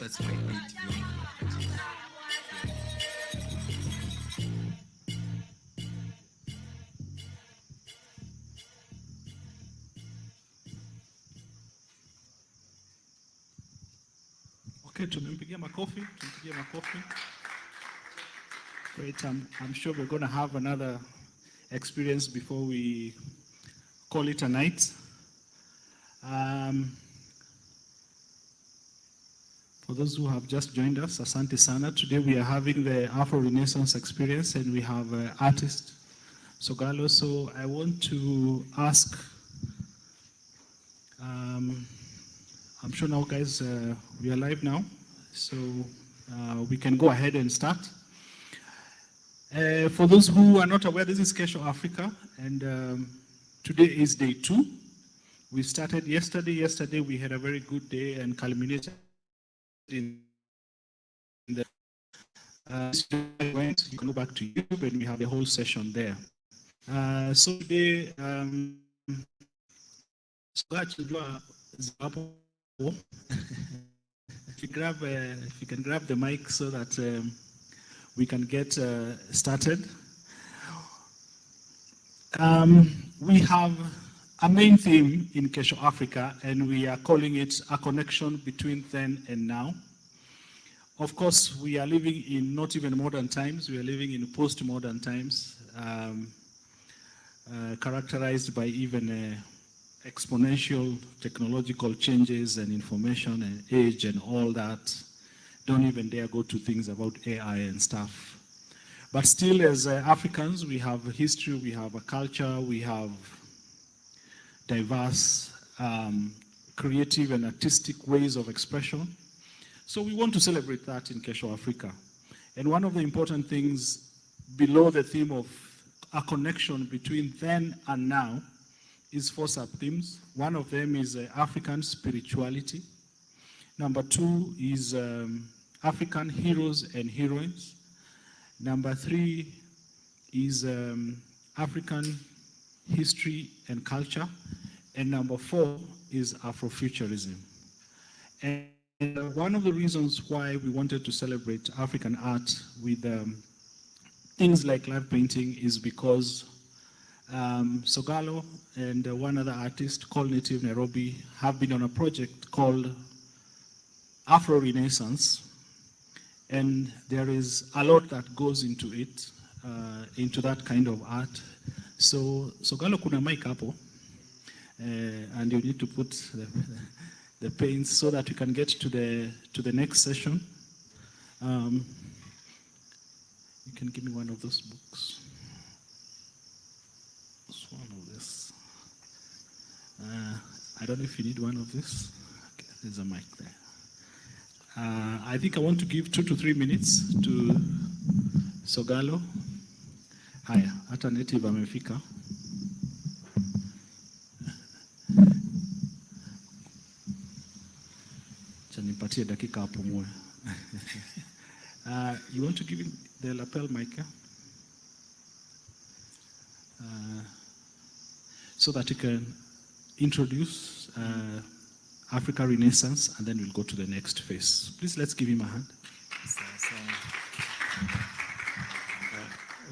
That's my beat. Okay, tumempigia makofi. Great. I'm sure we're going to have another experience before we call it a night. For those who have just joined us, asante sana. Today we are having the Afrorenaissance Experience and we have artist Sogalo. So I want to ask, I'm sure now guys, we are live now, so we can go ahead and start. For those who are not aware, this is Kesho Africa, and today is day 2. We started yesterday. Yesterday we had a very good day and culminated in the event. You can go back to YouTube and we have the whole session there. So today, If you can grab the mic so that we can get started. We have a main theme in Kesho Africa, and we are calling it a connection between then and now. Of course, we are living in not even modern times, we are living in post-modern times, characterized by even exponential technological changes and information and age and all that. Don't even dare go to things about AI and stuff. But still, as Africans, we have a history, we have a culture, we have diverse creative and artistic ways of expression. So we want to celebrate that in Kesho Africa. And one of the important things below the theme of a connection between then and now is 4 sub-themes. One of them is African spirituality. Number 2 is African heroes and heroines. Number 3 is African history and culture. And number 4 is Afrofuturism. And one of the reasons why we wanted to celebrate African art with things like live painting is because Sogalo and one other artist called Native Nairobi have been on a project called Afrorenaissance, and there is a lot that goes into it, into that kind of art. So Sogalo kuna mic hapo, and you need to put the paints so that we can get to the next session. You can give me one of those books. One of this. I don't know if you need one of this. Okay, there's a mic there. I think I want to give 2 to 3 minutes to Sogalo. Haya, hata native amefika. Chanipatie dakika apumue. You want to give him the lapel mic? So that you can introduce Africa Renaissance, and then we'll go to the next phase. Please, let's give him a hand.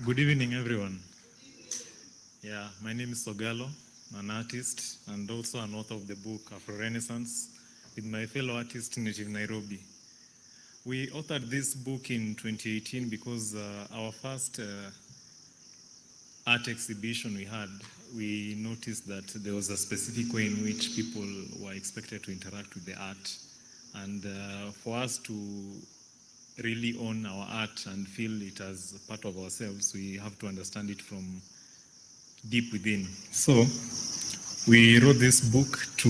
Good evening, everyone. Yeah, my name is Sogalo, an artist and also an author of the book Afrorenaissance with my fellow artist Native Nairobi. We authored this book in 2018 because our first art exhibition we noticed that there was a specific way in which people were expected to interact with the art. And for us to really own our art and feel it as part of ourselves, we have to understand it from deep within. So we wrote this book to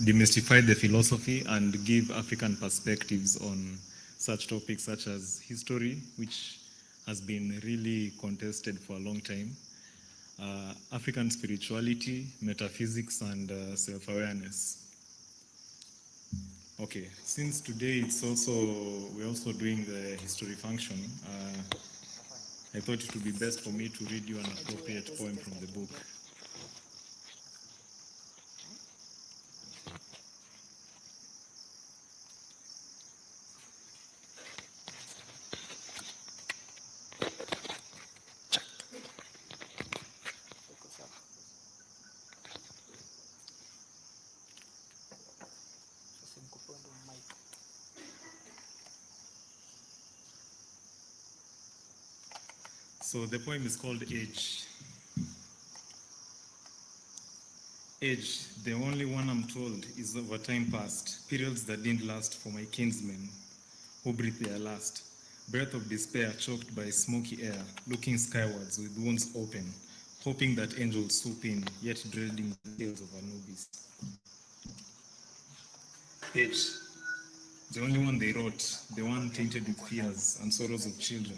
demystify the philosophy and give African perspectives on such topics such as history, which has been really contested for a long time, African spirituality, metaphysics, and self-awareness. Okay, since today we're also doing the history function, I thought it would be best for me to read you an appropriate poem from the book. So the poem is called Age. Age, the only one I'm told, is over time past, periods that didn't last for my kinsmen, who breathe their last. Breath of despair choked by smoky air, looking skywards with wounds open, hoping that angels swoop in, yet dreading the tales of Anubis. Age, the only one they wrote, the one tainted with fears and sorrows of children.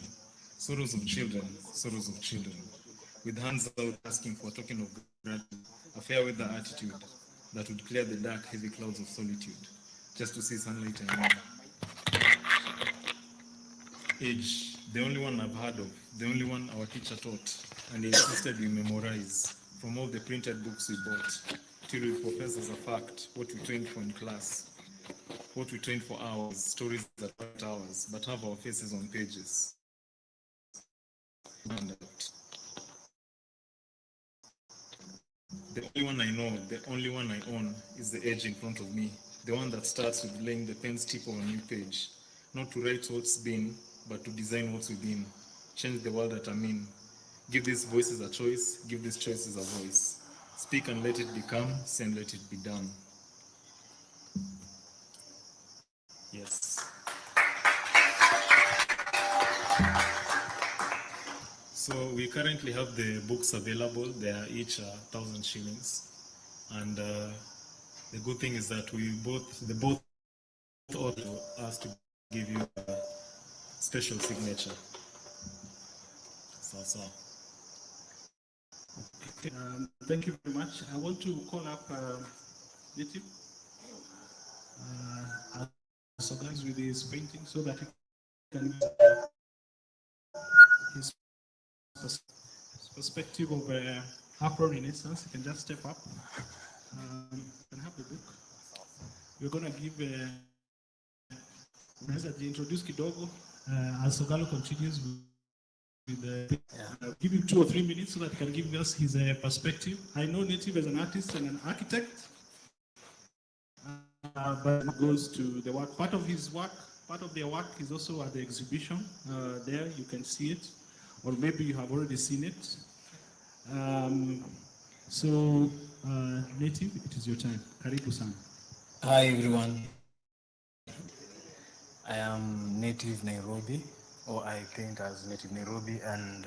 Sorrows of children, sorrows of children. With hands out asking for a token of gratitude, a fair weather attitude that would clear the dark, heavy clouds of solitude, just to see sunlight and rain. Age, the only one I've heard of, the only one our teacher taught, and he insisted we memorize from all the printed books we bought, still we profess as a fact what we trained for in class, what we trained for hours, stories that aren't ours, but have our faces on pages. And the only one I know, the only one I own is the edge in front of me, the one that starts with laying the pen's tip on a new page, not to write what's been, but to design what's within, change the world that I'm in, give these voices a choice, give these choices a voice, speak and let it become, say and let it be done. Yes. So we currently have the books available. They are each 1,000 shillings. And the good thing is that the both author asked to give you a special signature. So. Thank you very much. I want to call up Native so guys with his painting so that he can his perspective of Afro-Renaissance. You can just step up. You can have the book. We're going to give introduce Kidogo as Sogalo continues with the give him 2 or 3 minutes so that he can give us his perspective. I know Native as an artist and an architect, but it goes to the work. Part of his work, part of their work is also at the exhibition. There you can see it, or maybe you have already seen it. So, Native, it is your time. Karibu-san. Hi everyone. I am Native Nairobi, or I paint as Native Nairobi, and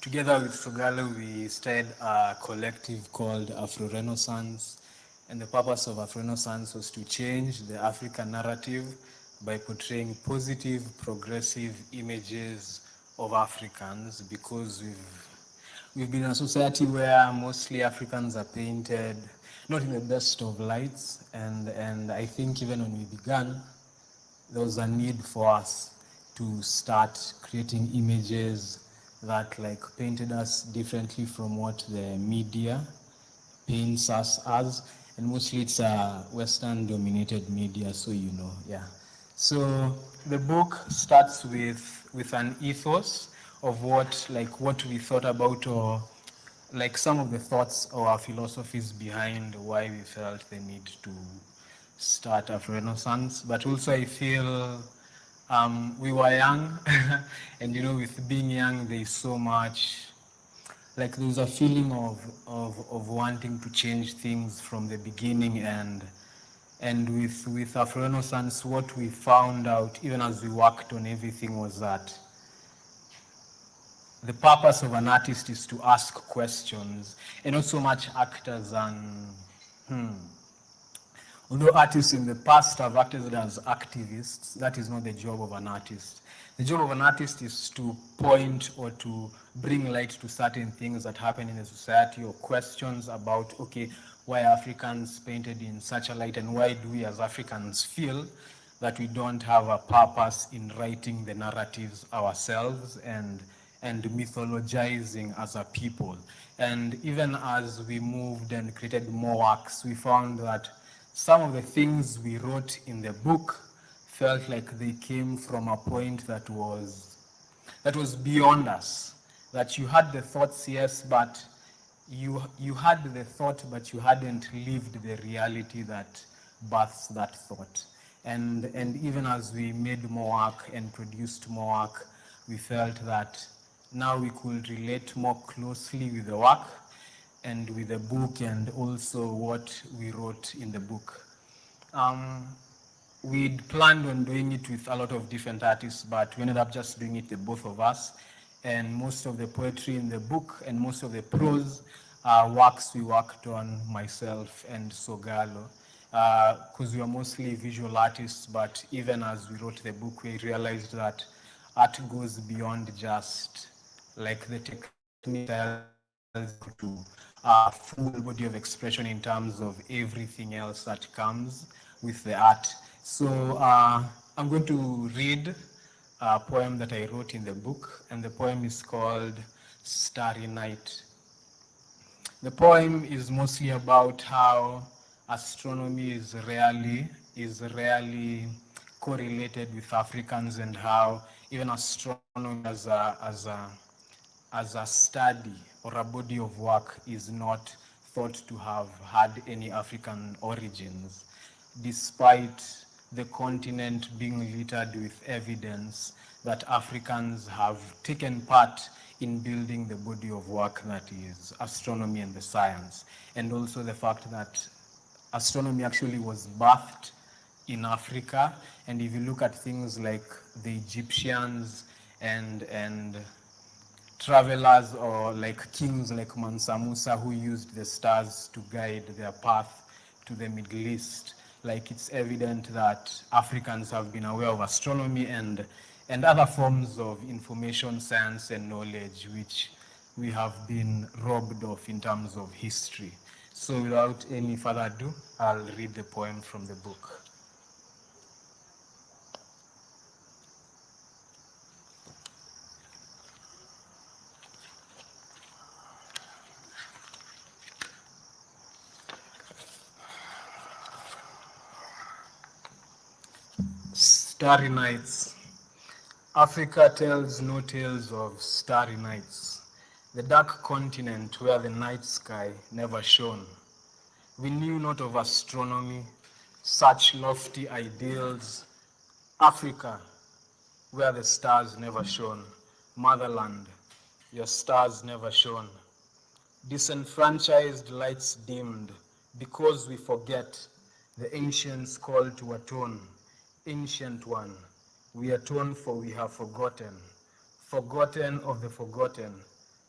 together with Sogalo we started a collective called Afrorenaissance, and the purpose of Afrorenaissance was to change the African narrative by portraying positive, progressive images of Africans, because we've been in a society where mostly Africans are painted not in the best of lights, and I think even when we began, there was a need for us to start creating images that like painted us differently from what the media paints us as, and mostly it's a Western dominated media, so you know, yeah. So the book starts with an ethos of what we thought about, or like some of the thoughts or our philosophies behind why we felt the need to start Afro-Renaissance. But also I feel we were young and you know, with being young there's so much, like there's a feeling of wanting to change things from the beginning, and with Afro-Renaissance what we found out even as we worked on everything was that the purpose of an artist is to ask questions, and not so much act as although artists in the past have acted as activists, that is not the job of an artist. The job of an artist is to point or to bring light to certain things that happen in the society, or questions about, okay, why are Africans painted in such a light, and why do we as Africans feel that we don't have a purpose in writing the narratives ourselves and mythologizing as a people. And even as we moved and created more works, we found that some of the things we wrote in the book felt like they came from a point that was beyond us. That you had the thoughts, yes, but you had the thought, but you hadn't lived the reality that births that thought. And even as we made more work and produced more work, we felt that now we could relate more closely with the work and with the book, and also what we wrote in the book. We'd planned on doing it with a lot of different artists, but we ended up just doing it, the both of us. And most of the poetry in the book and most of the prose works we worked on, myself and Sogalo, because we are mostly visual artists, but even as we wrote the book, we realized that art goes beyond just like the technique to a full body of expression in terms of everything else that comes with the art. So I'm going to read a poem that I wrote in the book, and the poem is called Starry Night. The poem is mostly about how astronomy is rarely correlated with Africans, and how even astronomy as a study or a body of work is not thought to have had any African origins, despite the continent being littered with evidence that Africans have taken part in building the body of work that is astronomy and the science, and also the fact that astronomy actually was birthed in Africa. And if you look at things like the Egyptians and travelers, or like kings like Mansa Musa, who used the stars to guide their path to the Middle East, like it's evident that Africans have been aware of astronomy and other forms of information science and knowledge which we have been robbed of in terms of history. So without any further ado, I'll read the poem from the book. Starry nights. Africa tells no tales of starry nights, the dark continent where the night sky never shone. We knew not of astronomy, such lofty ideals. Africa, where the stars never shone. Motherland, your stars never shone. Disenfranchised lights dimmed, because we forget the ancients call to atone. Ancient one, we atone for we have forgotten, forgotten of the forgotten.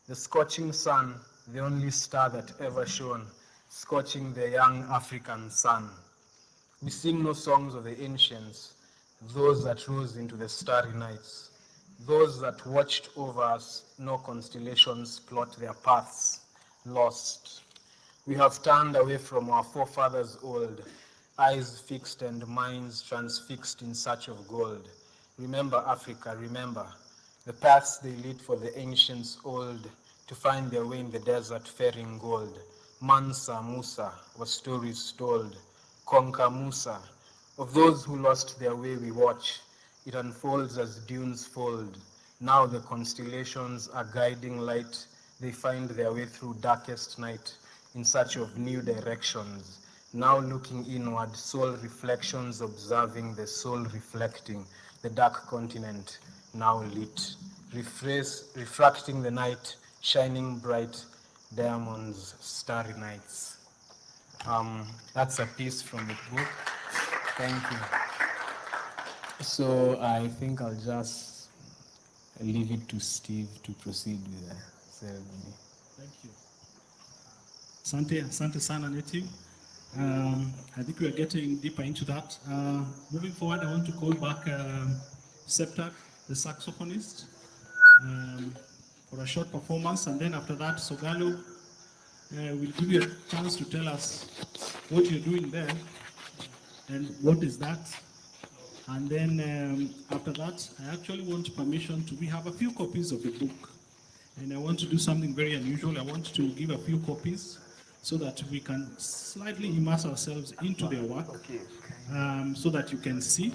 The scorching sun, the only star that ever shone, scorching the young African sun. We sing no songs of the ancients, those that rose into the starry nights. Those that watched over us, no constellations plot their paths, lost. We have turned away from our forefathers old, eyes fixed and minds transfixed in search of gold. Remember Africa, remember the paths they lit for the ancients old to find their way in the desert faring gold. Mansa Musa was stories told. Conquer Musa, of those who lost their way we watch. It unfolds as dunes fold. Now the constellations are guiding light. They find their way through darkest night in search of new directions. Now looking inward, soul reflections observing the soul reflecting, the dark continent now lit, refracting the night, shining bright, diamonds, starry nights. That's a piece from the book. Thank you. So I think I'll just leave it to Steve to proceed with the ceremony. Thank you. Asante sana Native. I think we are getting deeper into that. Moving forward, I want to call back Septak, the saxophonist, for a short performance, and then after that, Sogalo will give you a chance to tell us what you're doing there and what is that. And then after that, I actually want permission we have a few copies of the book, and I want to do something very unusual. I want to give a few copies so that we can slightly immerse ourselves into their work, so that you can see.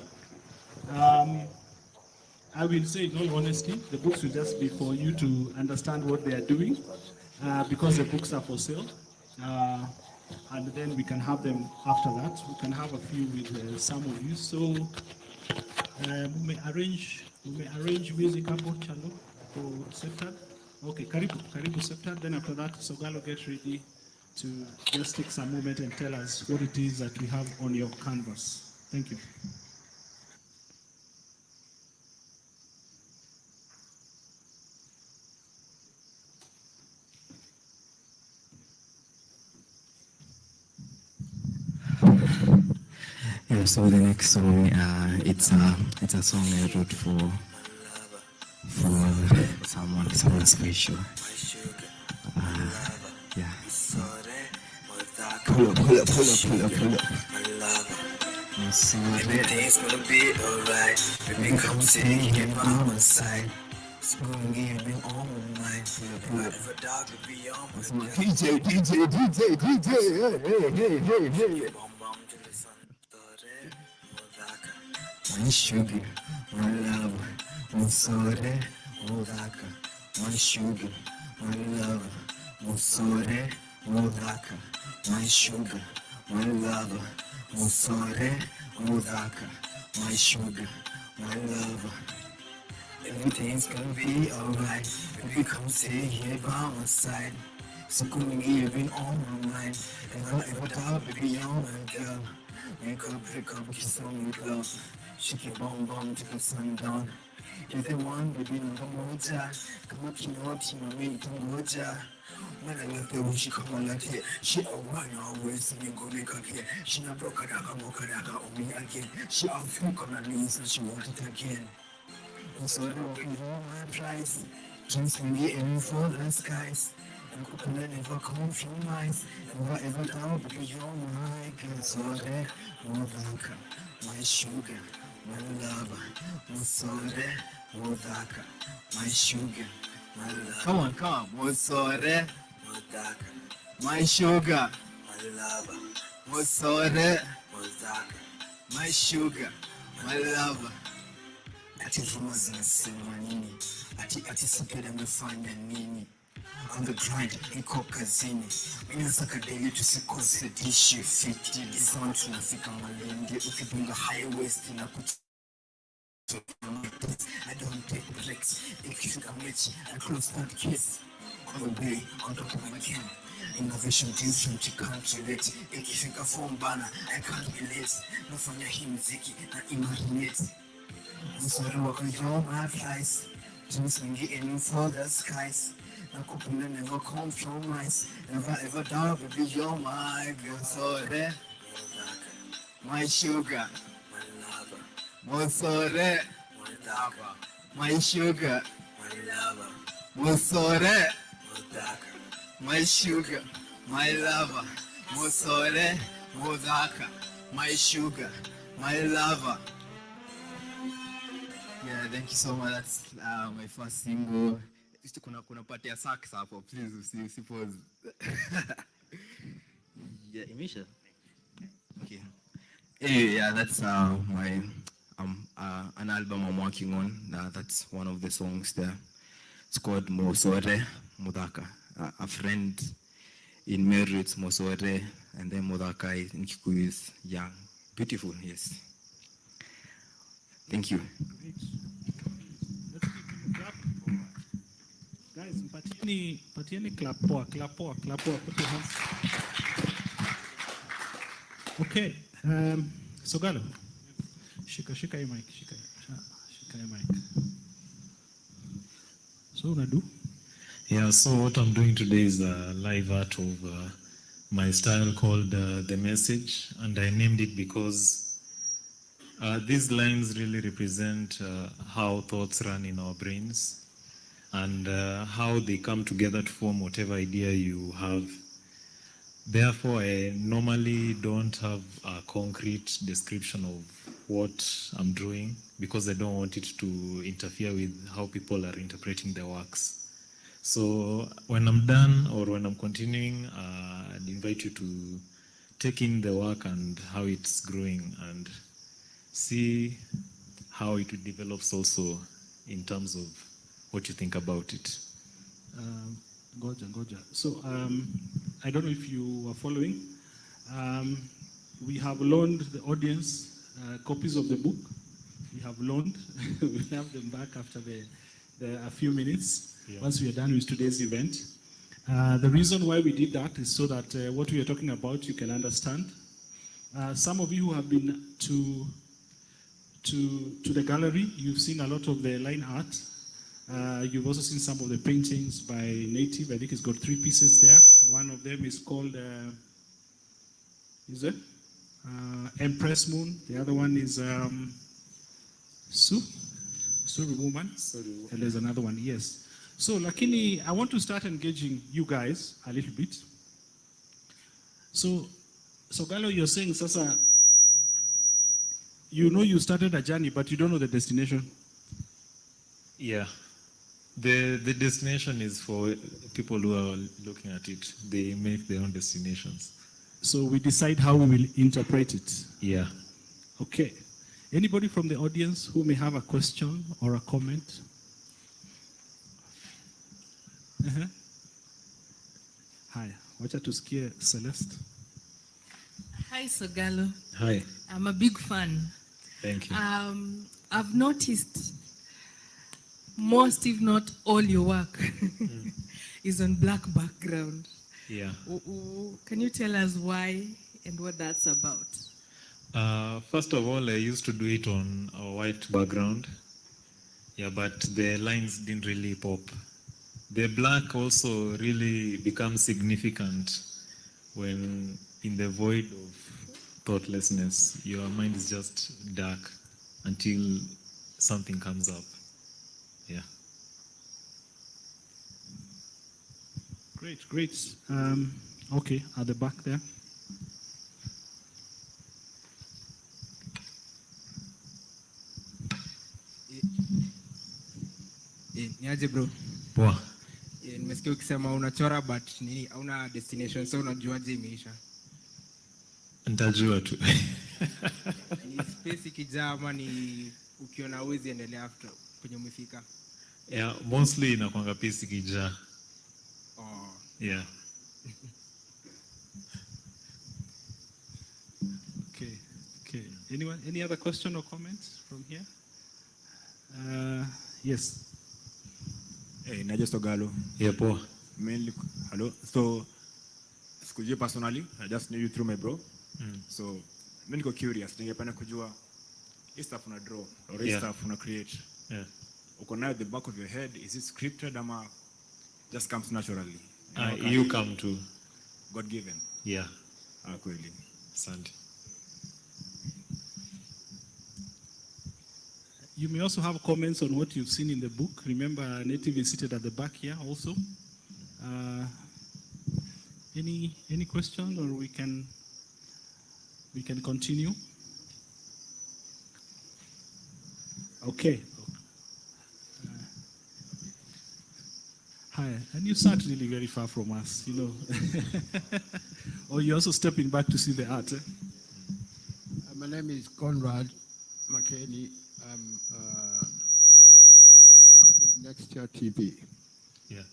I will say in all honesty, the books will just be for you to understand what they are doing, because the books are for sale. And then we can have them after that. We can have a few with some of you. So we may arrange music about chalo for Septad. Okay, Karibu Septad. Then after that, Sogalo, get ready to just take some moment and tell us what it is that we have on your canvas. Thank you. Yeah, so the next song, it's a song I wrote for someone special. Yeah. Pull up. Everything's gonna be alright. Baby, come take it by my side. Giving all my blood. Photography on DJ, hey. My sugar, my love, musore, mudaka. My sugar, my love, musore, mudaka. My sugar, my love, musore, mudaka. My sugar, my love. Everything's gonna be alright. Baby, come stay here by my side. So come and give in all my mind. And I'll ever die, baby, you're my girl. Wake up, pick up, kiss on me, love. Shake your bum bum till the sundown. You're the one, baby, number moja. Kama kinoti, mami, tungoja. When I left her, she come on like it. She a one always singing go make again. She not broke a mokaraka on me again. She out fuck on her knees and she want it again. So I don't give my price. Dreams can be aiming for the skies. And coconut never compromise. Never ever down because you're my girl. So there, Modaka, my sugar, my lover. Musore, Modaka, my sugar, my lover. Come on, Musore, Modaka, my sugar, my lover. Musore, Modaka, my sugar, my lover. Ati vuma zinasema nini? Ati sipeda amefanya nini? On the grind, niko kazini. Mimi nasaka daily tusikose dishi fiti. Disama tunafika Malindi. Ukidunga high waist na kutu. I don't take breaks. Ikifika mechi, I close that case. On the way, on top of my can. Innovation deals from Chikantrelate. Ikifika form bana, I can't relate. Nafanya hii mziki na imarinate. Musore wako you're my price. Dreams when you aiming for the skies. Nakupenda never compromise. Never ever doubt, baby, you're my girl. Musore, my sugar, my lover. Musore, my lover. My sugar, my lover. Musore, my sugar, my lover. Musore, Modaka, my sugar, my lover. Yeah, thank you so much. That's my first single. Kuna part ya sax hapo. Please usipause. Yeah, Imisha. Okay. Yeah, that's my an album I'm working on. That's one of the songs there. It's called Mosore Mudaka. A friend in Meru, it's Mosore, and then Mudaka in Kikuyu is young. Beautiful, yes. Thank you. Let's give him a clap. Guys, patieni clap poa. Put your hands. Okay. Sogalo. Shika your mic. Shika your mic. So unadu? Yeah, so what I'm doing today is a live art of my style called The Message, and I named it because these lines really represent how thoughts run in our brains and how they come together to form whatever idea you have. Therefore, I normally don't have a concrete description of what I'm doing because I don't want it to interfere with how people are interpreting their works. So when I'm done or when I'm continuing, I'd invite you to take in the work and how it's growing and see how it develops also in terms of what you think about it. Goja. So I don't know if you are following. We have loaned the audience copies of the book. We have loaned. We'll have them back after a few minutes. Yeah. Once we are done with today's event. The reason why we did that is so that what we are talking about you can understand. Some of you who have been to the gallery, you've seen a lot of the line art. You've also seen some of the paintings by Native. I think it's got 3 pieces there. One of them is called, Empress Moon. The other one is Suru Woman. And there's another one, yes. So, lakini, I want to start engaging you guys a little bit. So Galo, you're saying, Sasa, you know you started a journey, but you don't know the destination. Yeah. The destination is for people who are looking at it. They make their own destinations. So we decide how we will interpret it. Yeah. Okay. Anybody from the audience who may have a question or a comment? Hi, wacha tusikie Celeste. Hi, Sogalo. Hi. I'm a big fan. Thank you. I've noticed most, if not all, your work is on black background. Yeah. Can you tell us why and what that's about? First of all, I used to do it on a white background. Yeah, but the lines didn't really pop. The black also really becomes significant when in the void of thoughtlessness, your mind is just dark until something comes up. Yeah. Great, great. Okay, at the back there. Niaje bro? Poa. Nimesikia ukisema unachora but nini hauna destination, so unajuaje imeisha? Nitajua tu. Ni space ikijaa ama ni ukiona huwezi endelea after kwenye umefika? Yeah, mostly inakwanga pisi kijaa. Oh. Yeah. Okay, okay. Anyone? Any other question or comments from here? Yes. Hey, Naja Sogalo. Yeah, poa. Mainly, hello. So, sikujua personally, I just knew you through my bro. So, mimi niko curious, ningependa kujua hii stuff una draw or hii stuff una create. Yeah. Uko nayo at the back of your head, is it scripted ama just comes naturally? You come to. God given. Yeah. Kweli. Asante. You may also have comments on what you've seen in the book. Remember, Native is seated at the back here also. Any question, or we can continue? Okay. Hi, and you sat really very far from us, you know. Or you're also stepping back to see the art. Eh? My name is Conrad McKinney. I'm work with Next Year TV, Yeah.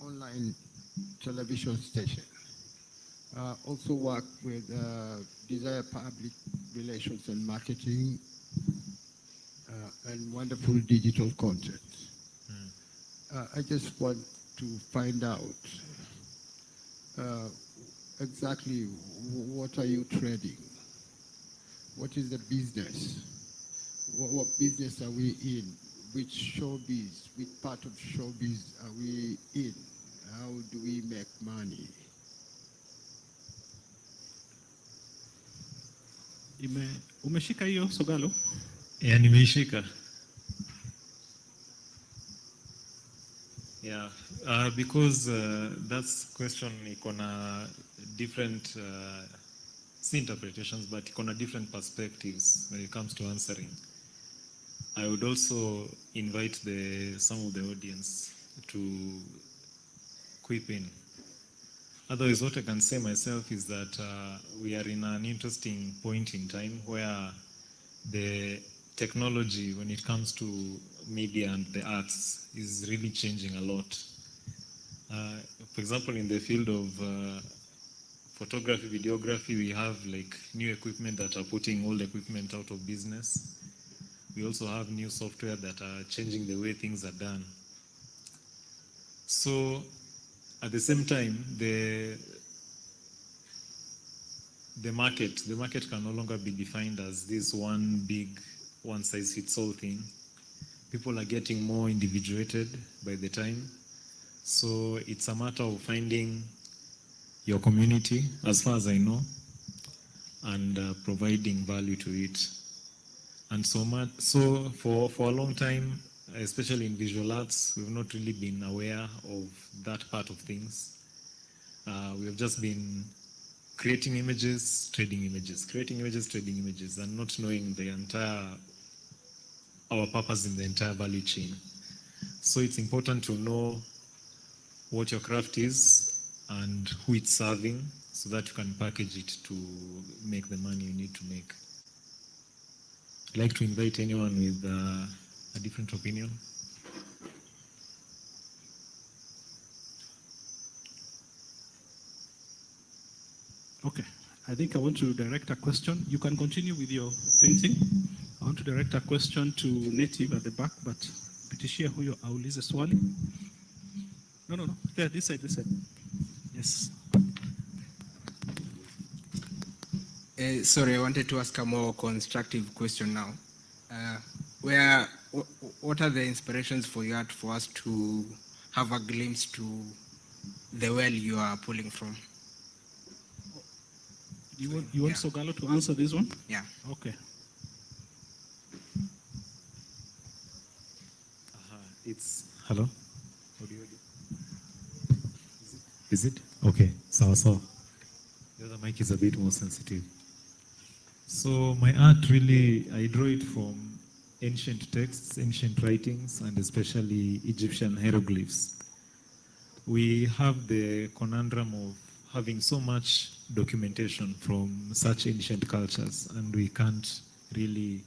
online television station. Also work with Desire Public Relations and Marketing and wonderful digital content. I just want to find out exactly what are you trading? What is the business? What business are we in? Which showbiz, which part of showbiz are we in? How do we make money? Umeshika hiyo Sogalo? Yeah, nimeishika. Yeah, because that's question iko na different interpretations, but iko na different perspectives when it comes to answering. I would also invite some of the audience to quip in. Otherwise, what I can say myself is that we are in an interesting point in time where the technology, when it comes to media and the arts, is really changing a lot. For example, in the field of photography, videography, we have like new equipment that are putting old equipment out of business. We also have new software that are changing the way things are done. So at the same time, the market can no longer be defined as this one big, one-size-fits-all thing. People are getting more individuated by the time. So it's a matter of finding your community, as far as I know, and providing value to it. And so for a long time, especially in visual arts, we've not really been aware of that part of things. We have just been creating images, trading images, creating images, trading images, and not knowing our purpose in the entire value chain. So it's important to know what your craft is and who it's serving so that you can package it to make the money you need to make. I'd like to invite anyone with a different opinion. Okay, I think I want to direct a question. You can continue with your painting. I want to direct a question to Native at the back, but pitishia huyo aulize swali. No. There, this side. Yes. Sorry, I wanted to ask a more constructive question now. What are the inspirations for your art for us to have a glimpse to the well you are pulling from? You want Yeah. Sogalo to answer this one? Yeah. Okay. It's hello. Is it okay? So the other mic is a bit more sensitive. So my art really, I draw it from ancient texts, ancient writings, and especially Egyptian hieroglyphs. We have the conundrum of having so much documentation from such ancient cultures, and we can't really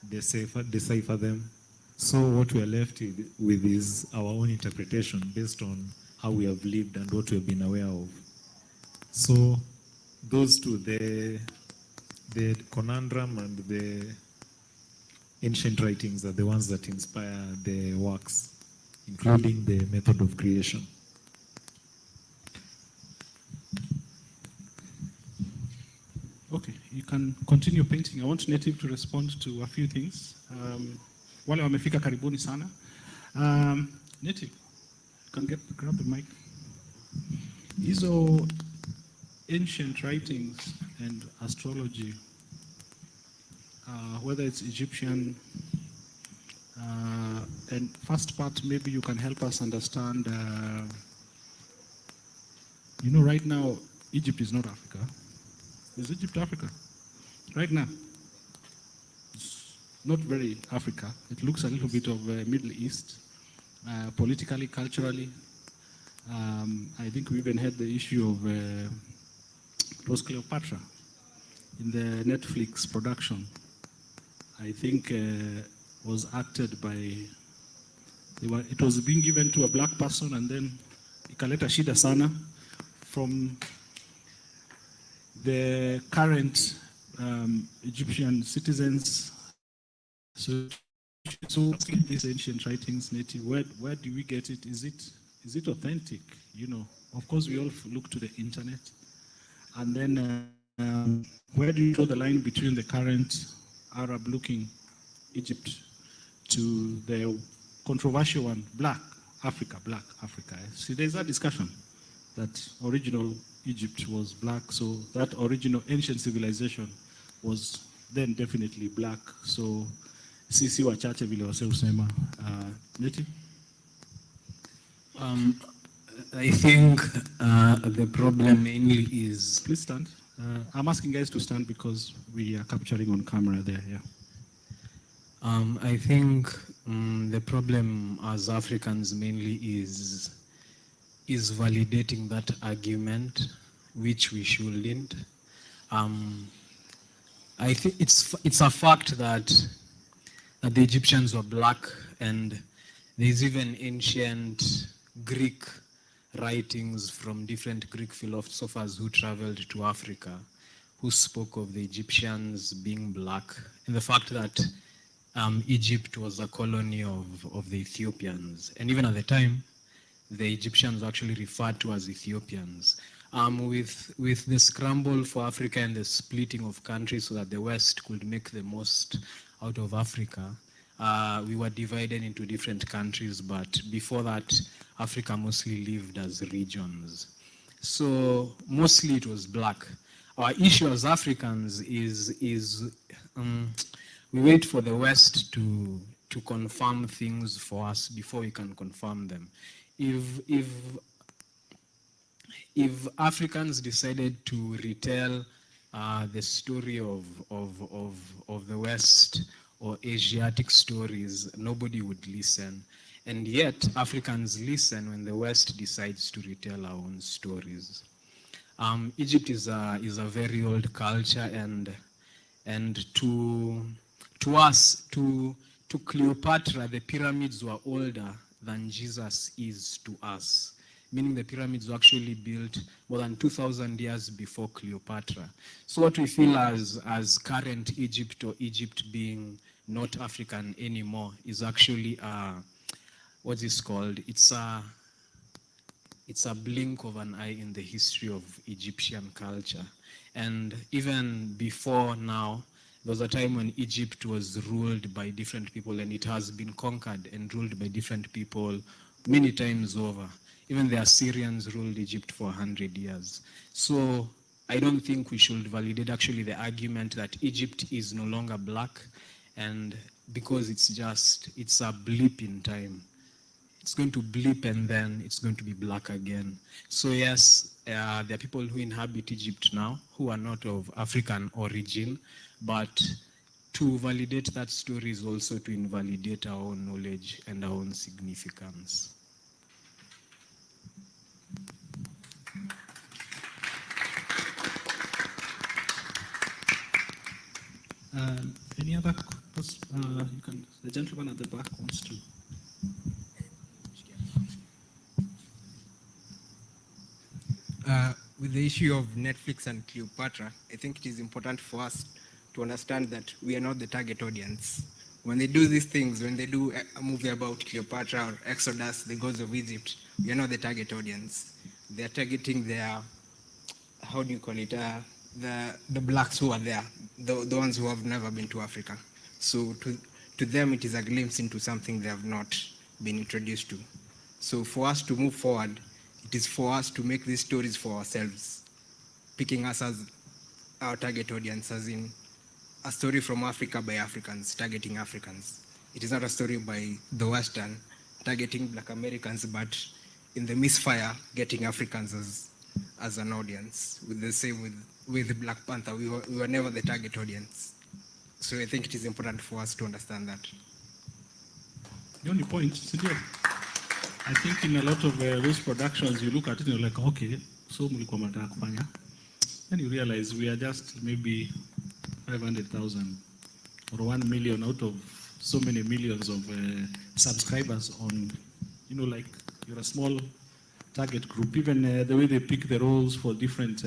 decipher them. So what we are left with is our own interpretation based on how we have lived and what we have been aware of. So those two, the conundrum and the ancient writings, are the ones that inspire the works, including the method of creation. Okay, you can continue painting. I want Native to respond to a few things. Wale wamefika karibuni sana. Native, you can grab the mic. Hizo ancient writings and astrology, whether it's Egyptian, and first part, maybe you can help us understand, right now, Egypt is not Africa. Is Egypt Africa? Right now, it's not very Africa. It looks a little bit of Middle East, politically, culturally. I think we even had the issue of Rose Cleopatra in the Netflix production. I think was acted by, it was being given to a black person, and then ikaleta shida sana from the current Egyptian citizens. So these ancient writings, Native, where do we get it? Is it authentic? Of course, we all look to the internet. And then where do you draw the line between the current Arab-looking Egypt to the controversial one, Black Africa? See, there's that discussion that original Egypt was black, so that original ancient civilization was then definitely black. So sisi wachache vile wase usema. Native? I think the problem mainly is... Please stand. I'm asking guys to stand because we are capturing on camera there, yeah. I think the problem as Africans mainly is validating that argument, which we shouldn't. I think it's a fact that the Egyptians were black, and there's even ancient Greek writings from different Greek philosophers who traveled to Africa, who spoke of the Egyptians being black, and the fact that Egypt was a colony of the Ethiopians. And even at the time, the Egyptians were actually referred to as Ethiopians. With the scramble for Africa and the splitting of countries so that the West could make the most out of Africa, we were divided into different countries, but before that, Africa mostly lived as regions. So mostly it was black. Our issue as Africans is we wait for the West to confirm things for us before we can confirm them. If Africans decided to retell the story of the West or Asiatic stories, nobody would listen. And yet, Africans listen when the West decides to retell our own stories. Egypt is a very old culture, and to us, to Cleopatra, the pyramids were older than Jesus is to us, meaning the pyramids were actually built more than 2,000 years before Cleopatra. So what we feel as current Egypt, or Egypt being not African anymore, is actually what's this called? It's a blink of an eye in the history of Egyptian culture. And even before now, there was a time when Egypt was ruled by different people, and it has been conquered and ruled by different people many times over. Even the Assyrians ruled Egypt for 100 years. So I don't think we should validate actually the argument that Egypt is no longer black, and because it's a blip in time. It's going to blip and then it's going to be black again. So yes, there are people who inhabit Egypt now who are not of African origin, but to validate that story is also to invalidate our own knowledge and our own significance. Any other? The gentleman at the back wants to. With the issue of Netflix and Cleopatra, I think it is important for us to understand that we are not the target audience. When they do these things, when they do a movie about Cleopatra or Exodus, the gods of Egypt, we are not the target audience. They are targeting their, how do you call it, the blacks who are there, the ones who have never been to Africa. So to them, it is a glimpse into something they have not been introduced to. So for us to move forward, it is for us to make these stories for ourselves, picking us as our target audience, as in a story from Africa by Africans, targeting Africans. It is not a story by the Western, targeting Black Americans, but in the misfire, getting Africans as an audience. With the same with Black Panther, we were never the target audience. So I think it is important for us to understand that. The only point, Cynthia, I think in a lot of those productions, you look at it and you're like, okay, so mlikuwa mnataka kufanya. Then you realize we are just maybe 500,000 or 1 million out of so many millions of subscribers on, like you're a small target group. Even the way they pick the roles for different,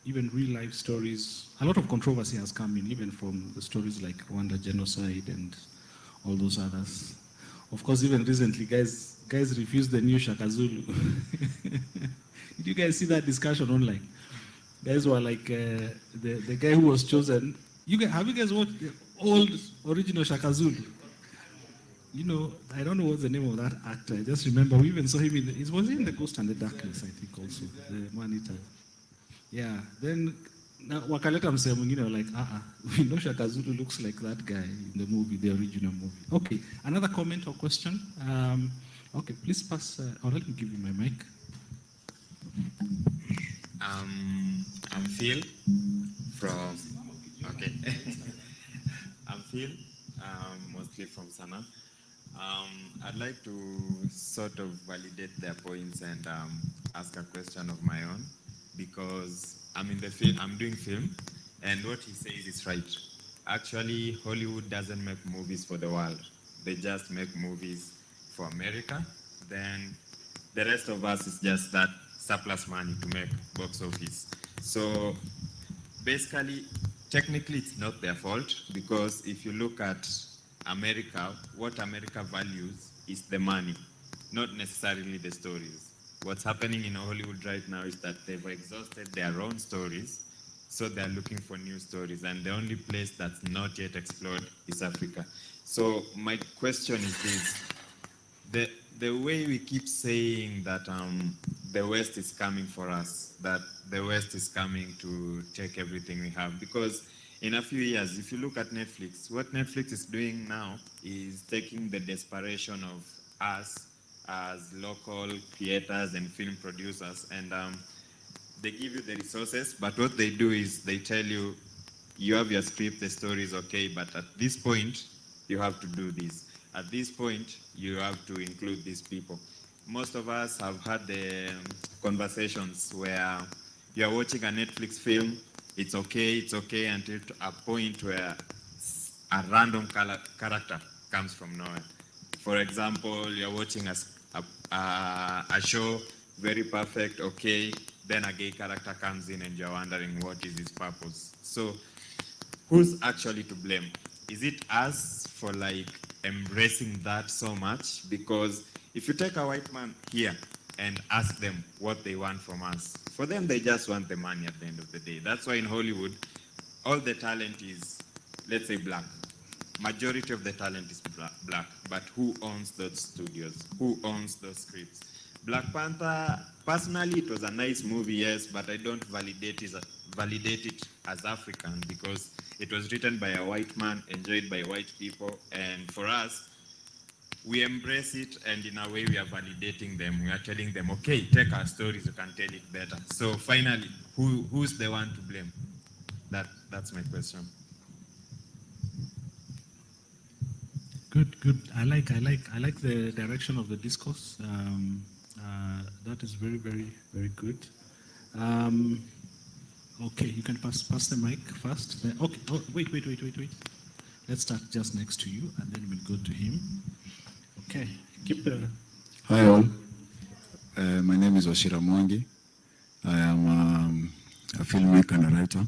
even real life stories, a lot of controversy has come in, even from the stories like Rwanda genocide and all those others. Of course, even recently, guys refused the new Shaka Zulu. Did you guys see that discussion online? Guys were like, the guy who was chosen. Have you guys watched the old original Shaka Zulu? I don't know what's the name of that actor. I just remember we even saw him it was in The Ghost and the Darkness, I think, also, the man-eater. Yeah, then wakaleta msee mwingine like, we know Shaka Zulu looks like that guy in the movie, the original movie. Okay, another comment or question? Okay, please pass, or let me give you my mic. I'm Phil from, okay. I'm Phil, mostly from Sana. I'd like to sort of validate their points and ask a question of my own, because I'm in the film, I'm doing film, and what he says is right. Actually, Hollywood doesn't make movies for the world. They just make movies for America. Then the rest of us is just that surplus money to make box office. So basically, technically, it's not their fault, because if you look at America, what America values is the money, not necessarily the stories. What's happening in Hollywood right now is that they've exhausted their own stories, so they're looking for new stories, and the only place that's not yet explored is Africa. So my question is this: the way we keep saying that the West is coming for us, that the West is coming to take everything we have, because in a few years, if you look at Netflix, what Netflix is doing now is taking the desperation of us as local creators and film producers, and they give you the resources, but what they do is they tell you, you have your script, the story is okay, but at this point, you have to do this. at this point, you have to include these people. Most of us have had the conversations where you are watching a Netflix film, it's okay until to a point where a random character comes from nowhere. For example, you're watching a show, very perfect, okay, then a gay character comes in and you're wondering what is his purpose. So who's actually to blame? Is it us for like embracing that so much? Because if you take a white man here and ask them what they want from us, for them they just want the money at the end of the day. That's why in Hollywood, all the talent is, let's say, black. Majority of the talent is black, but who owns those studios? Who owns those scripts? Black Panther, personally, it was a nice movie, yes, but I don't validate it as African because it was written by a white man, enjoyed by white people, and for us, we embrace it, and in a way, we are validating them. We are telling them, okay, take our stories, you can tell it better. So finally, who's the one to blame? That's my question. Good. I like the direction of the discourse. That is very good. Okay, you can pass the mic first. Okay. Oh, wait. Let's start just next to you, and then we'll go to him. Okay. Keep the. Hi all. My name is Washira Mwangi. I am a filmmaker and a writer.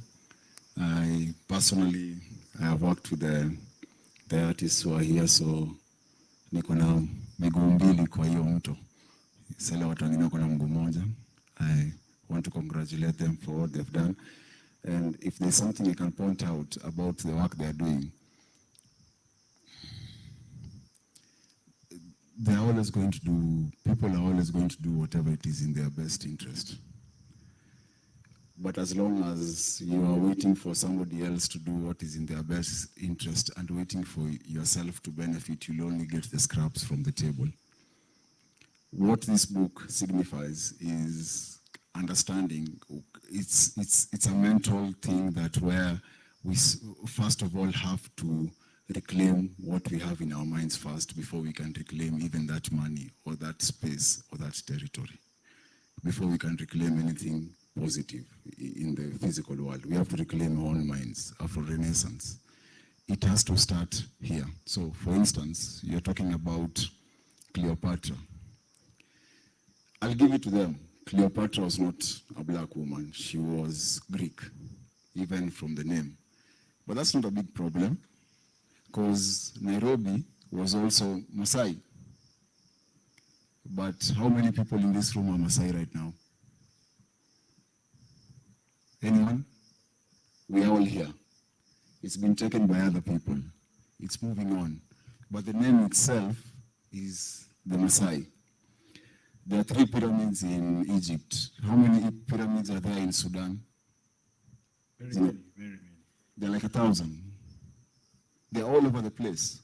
I personally have worked with the artists who are here, so niko na miguu mbili kwa hiyo mto. Sasa watu wengine wako na mguu mmoja. I want to congratulate them for what they've done. And if there's something I can point out about the work they're doing, people are always going to do whatever it is in their best interest. But as long as you are waiting for somebody else to do what is in their best interest and waiting for yourself to benefit, you'll only get the scraps from the table. What this book signifies is understanding. It's a mental thing that where we first of all have to reclaim what we have in our minds first before we can reclaim even that money or that space or that territory. Before we can reclaim anything positive in the physical world, we have to reclaim our own minds. Afrorenaissance, it has to start here. So, for instance, you're talking about Cleopatra. I'll give it to them. Cleopatra was not a black woman. She was Greek, even from the name. But that's not a big problem, because Nairobi was also Maasai. But how many people in this room are Maasai right now? Anyone? We are all here. It's been taken by other people. It's moving on. But the name itself is the Maasai. There are 3 pyramids in Egypt. How many pyramids are there in Sudan? Very many. They're like 1,000. They're all over the place.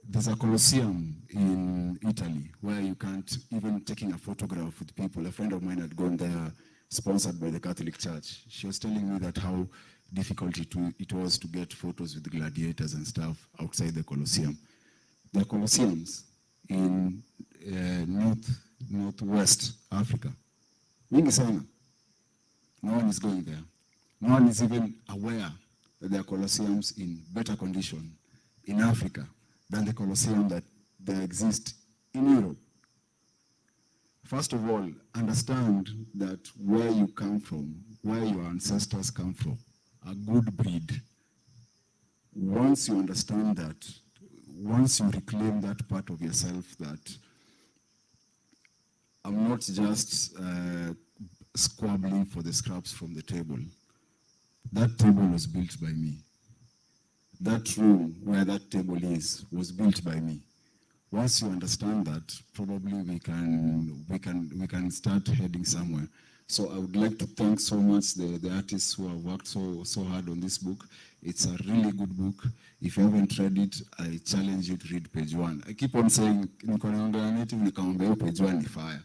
There's a Colosseum in Italy where you can't even taking a photograph with people. A friend of mine had gone there, sponsored by the Catholic Church. She was telling me that how difficult it was to get photos with gladiators and stuff outside the Colosseum. There are Colosseums in northwest Africa. Mingi sana. No one is going there. No one is even aware that there are Colosseums in better condition in Africa than the Colosseum that exist in Europe. First of all, understand that where you come from, where your ancestors come from, a good breed. Once you understand that, once you reclaim that part of yourself that I'm not just squabbling for the scraps from the table. That table was built by me. That room where that table is was built by me. Once you understand that, probably we can start heading somewhere. So I would like to thank so much the artists who have worked so hard on this book. It's a really good book. If you haven't read it, I challenge you to read page 1. I keep on saying, native nikamwambia page 1 ni fire.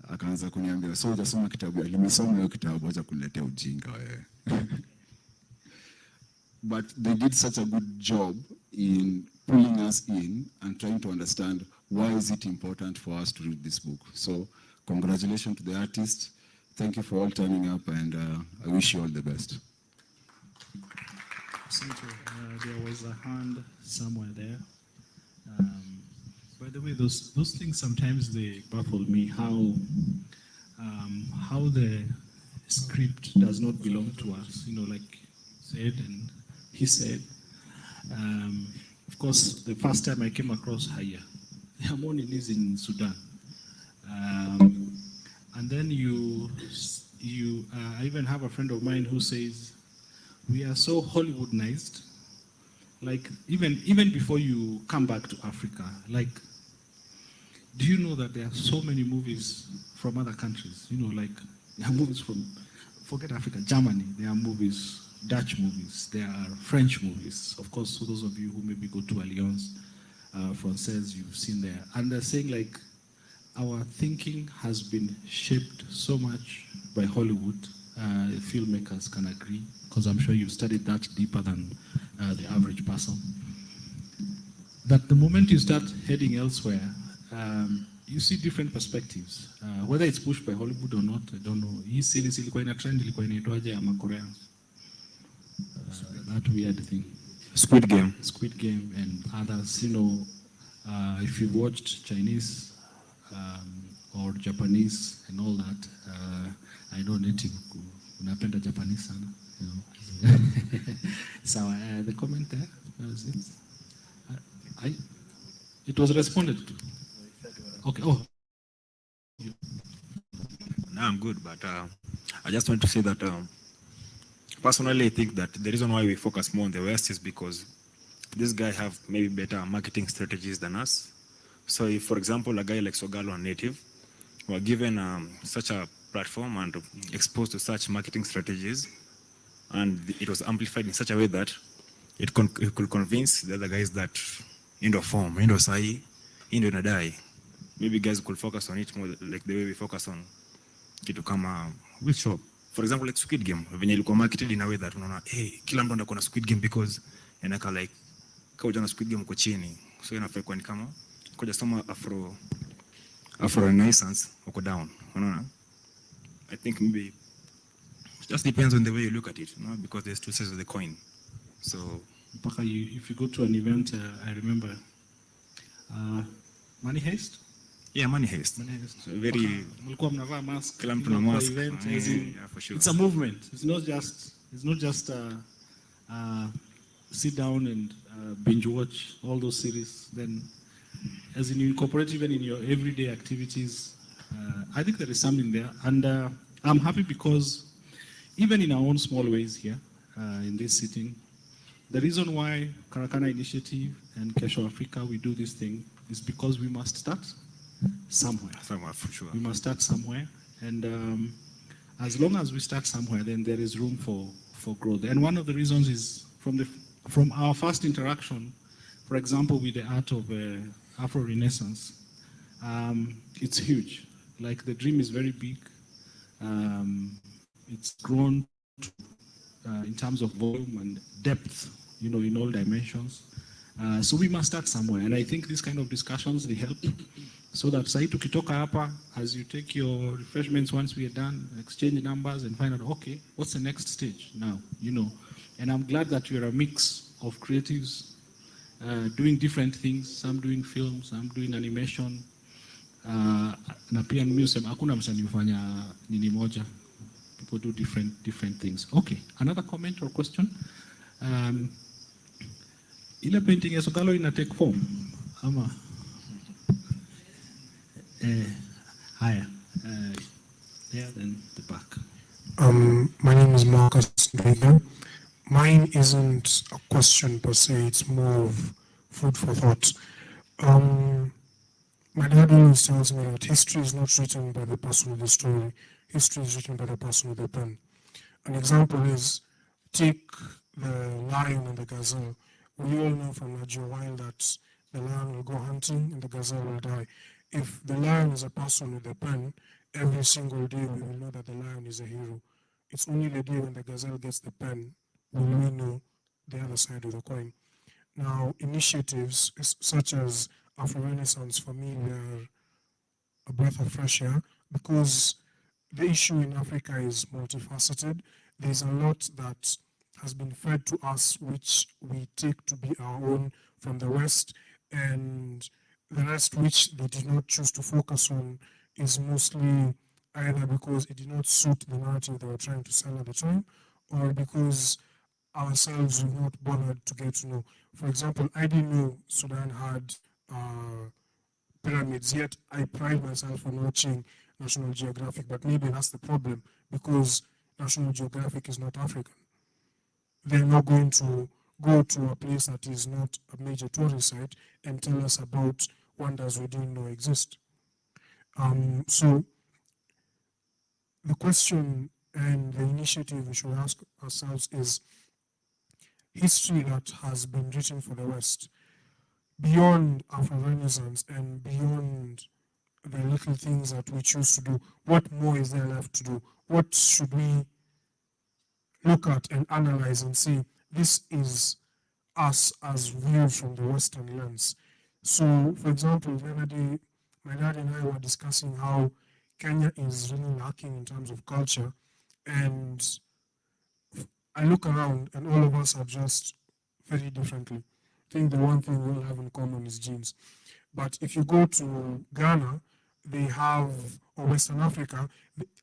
Akaanza kuniambia, so hujasoma kitabu, nimesoma hiyo kitabu, acha kuniletea ujinga wewe. But they did such a good job in pulling us in and trying to understand why is it important for us to read this book. So congratulations to the artist. Thank you for all turning up, and I wish you all the best. There was a hand somewhere there. By the way, those things sometimes they baffle me. How the script does not belong to us. You know, like said and he said. Of course, the first time I came across Haya, Hamoni is in Sudan, and then I even have a friend of mine who says we are so Hollywoodized. Like even before you come back to Africa, like, do you know that there are so many movies from other countries? You know, like there are movies from, forget Africa, Germany. There are movies, Dutch movies. There are French movies. Of course, for those of you who maybe go to Alliance Francaise, you've seen there. And they're saying like our thinking has been shaped so much by Hollywood. Filmmakers can agree, because I'm sure you've studied that deeper than the average person. That the moment you start heading elsewhere, you see different perspectives. Whether it's pushed by Hollywood or not, I don't know. Hii series ilikuwa ina trend, ilikuwa inaitwaje ama Koreans? That weird thing. Squid Game. Squid Game and others. You know, if you've watched Chinese or Japanese and all that, I know native unapenda Japanese sana. You know. So the comment there was it. It was responded to. Okay. Oh. No, I'm good, but I just want to say that personally, I think that the reason why we focus more on the West is because this guy have maybe better marketing strategies than us. So if, for example, a guy like Sogalo and Native were given such a platform and exposed to such marketing strategies, and it was amplified in such a way that it could convince the other guys that Indo form, Indo sai, Indo nadai. Maybe guys could focus on it more like the way we focus on kitu kama which shop. For example, like Squid Game, venye ilikuwa marketed in a way that unaona, hey, kila mtu anakuwa na Squid Game because inaka like kama ujana Squid Game uko chini. So inafaa kuwa ni kama koja soma Afrorenaissance uko down. Unaona? I think maybe it just depends on the way you look at it, you know, because there's two sides of the coin. So if you go to an event, I remember Money Heist. Yeah, Money Heist. Money Heist. So very. Mlikuwa mnavaa mask. Kila mtu na mask. Event, Yeah, for sure. It's a movement. It's not just sit down and binge watch all those series. Then, as in you incorporate even in your everyday activities, I think there is something there, and I'm happy because even in our own small ways here in this sitting, the reason why Karakana Initiative and Kesho Africa we do this thing is because we must start somewhere. Somewhere, for sure. We must start somewhere, and as long as we start somewhere, then there is room for growth. And one of the reasons is from our first interaction, for example, with the art of Afro-Renaissance, it's huge. Like the dream is very big. It's grown to, in terms of volume and depth, you know, in all dimensions. So we must start somewhere. And I think these kind of discussions, they help so that sai tukitoka hapa, as you take your refreshments once we are done, exchange numbers and find out, okay, what's the next stage now, you know. And I'm glad that you're a mix of creatives doing different things, some doing films, some doing animation. Na pia mimi usema hakuna msanii hufanya nini moja. People do different things. Okay, another comment or question? Ile painting ya Sogalo ina take form ama higher there than the back. My name is Marcus Ndwiga. Mine isn't a question per se, it's more of food for thought. My dad always tells me that history is not written by the person with the story, history is written by the person with the pen. An example is, take the lion and the gazelle. We all know from Nigeria Wild that the lion will go hunting and the gazelle will die. If the lion is a person with a pen, every single day we will know that the lion is a hero. It's only the day when the gazelle gets the pen will we know the other side of the coin. Now, initiatives such as Afrorenaissance, for me, were a breath of fresh air because the issue in Africa is multifaceted. There's a lot that has been fed to us, which we take to be our own from the West, and the rest, which they did not choose to focus on, is mostly either because it did not suit the narrative they were trying to sell at the time, or because ourselves were not bothered to get to know. For example, I didn't know Sudan had pyramids, yet I pride myself on watching National Geographic, but maybe that's the problem because National Geographic is not African. They're not going to go to a place that is not a major tourist site and tell us about wonders we didn't know exist. So the question and the initiative we should ask ourselves is history that has been written for the West, beyond Afro-Renaissance and beyond the little things that we choose to do, what more is there left to do? What should we look at and analyze and say, this is us as viewed from the Western lens? So, for example, the other day, my dad and I were discussing how Kenya is really lacking in terms of culture. And I look around and all of us are dressed very differently. I think the one thing we all have in common is jeans. But if you go to Ghana, they have, or Western Africa,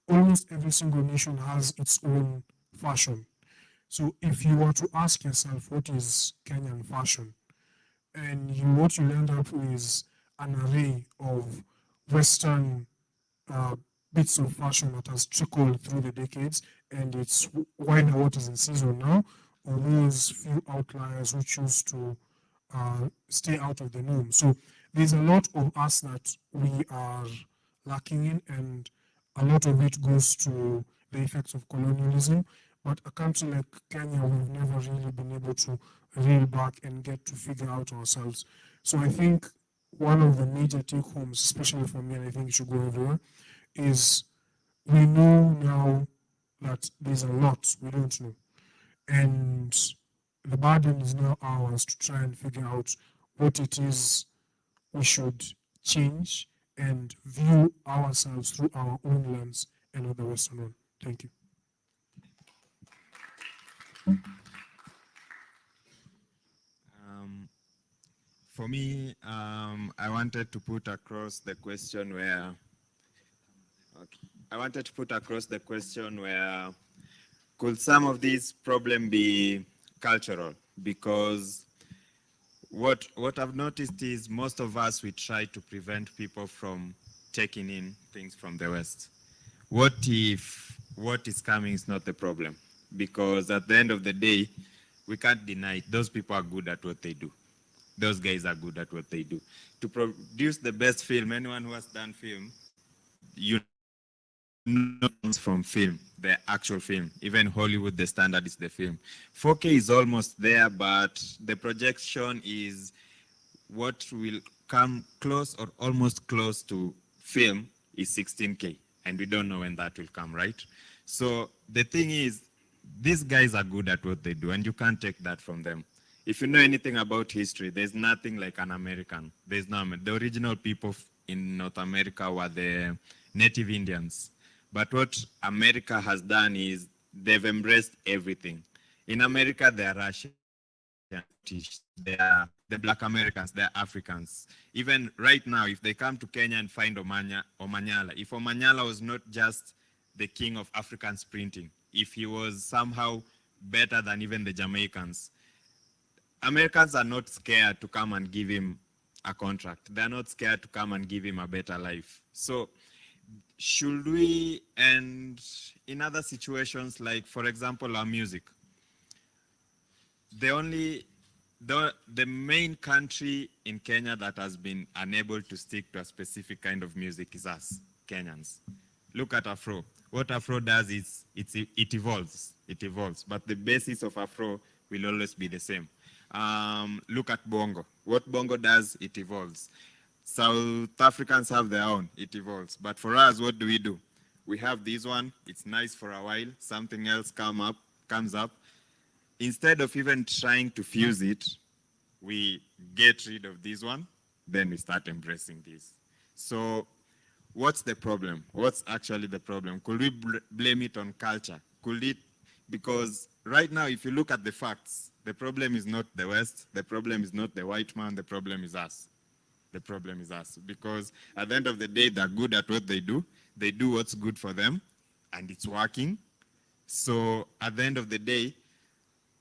almost every single nation has its own fashion. So if you were to ask yourself, what is Kenyan fashion? And what you end up with is an array of Western uh, bits of fashion that has trickled through the decades, and it's wider what is in season now, or those few outliers who choose to stay out of the norm. So there's a lot of us that we are lacking in, and a lot of it goes to the effects of colonialism. But a country like Kenya, we've never really been able to reel back and get to figure out ourselves. So I think one of the major take homes, especially for me, and I think it should go everywhere, is we know now that there's a lot we don't know. And the burden is now ours to try and figure out what it is we should change and view ourselves through our own lens and not the Western one. Thank you. For me, I wanted to put across the question where, could some of these problems be cultural? Because what I've noticed is most of us, we try to prevent people from taking in things from the West. What if what is coming is not the problem? Because at the end of the day, we can't deny it. Those people are good at what they do. Those guys are good at what they do. To produce the best film, anyone who has done film, you know from film, the actual film. Even Hollywood, the standard is the film. 4K is almost there, but the projection is what will come close or almost close to film is 16K. And we don't know when that will come, right? So the thing is, these guys are good at what they do, and you can't take that from them. If you know anything about history, there's nothing like an American. There's no, the original people in North America were the native Indians. But what America has done is they've embraced everything. In America, they are Russian, they are the Black Americans, they're Africans. Even right now, if they come to Kenya and find Omanyala, if Omanyala was not just the king of African printing, if he was somehow better than even the Jamaicans, Americans are not scared to come and give him a contract. They're not scared to come and give him a better life. So should we, and in other situations, like for example, our music, the main country in Kenya that has been unable to stick to a specific kind of music is us, Kenyans. Look at Afro. What Afro does is it evolves. It evolves. But the basis of Afro will always be the same. Look at Bongo. What Bongo does, it evolves. South Africans have their own, it evolves. But for us, what do? We have this one, it's nice for a while, something else comes up. Instead of even trying to fuse it, we get rid of this one, then we start embracing this. So what's the problem? What's actually the problem? Could we blame it on culture? Could it, because right now, if you look at the facts, the problem is not the West, the problem is not the white man, the problem is us. The problem is us. Because at the end of the day, they're good at what they do what's good for them, and it's working. So at the end of the day,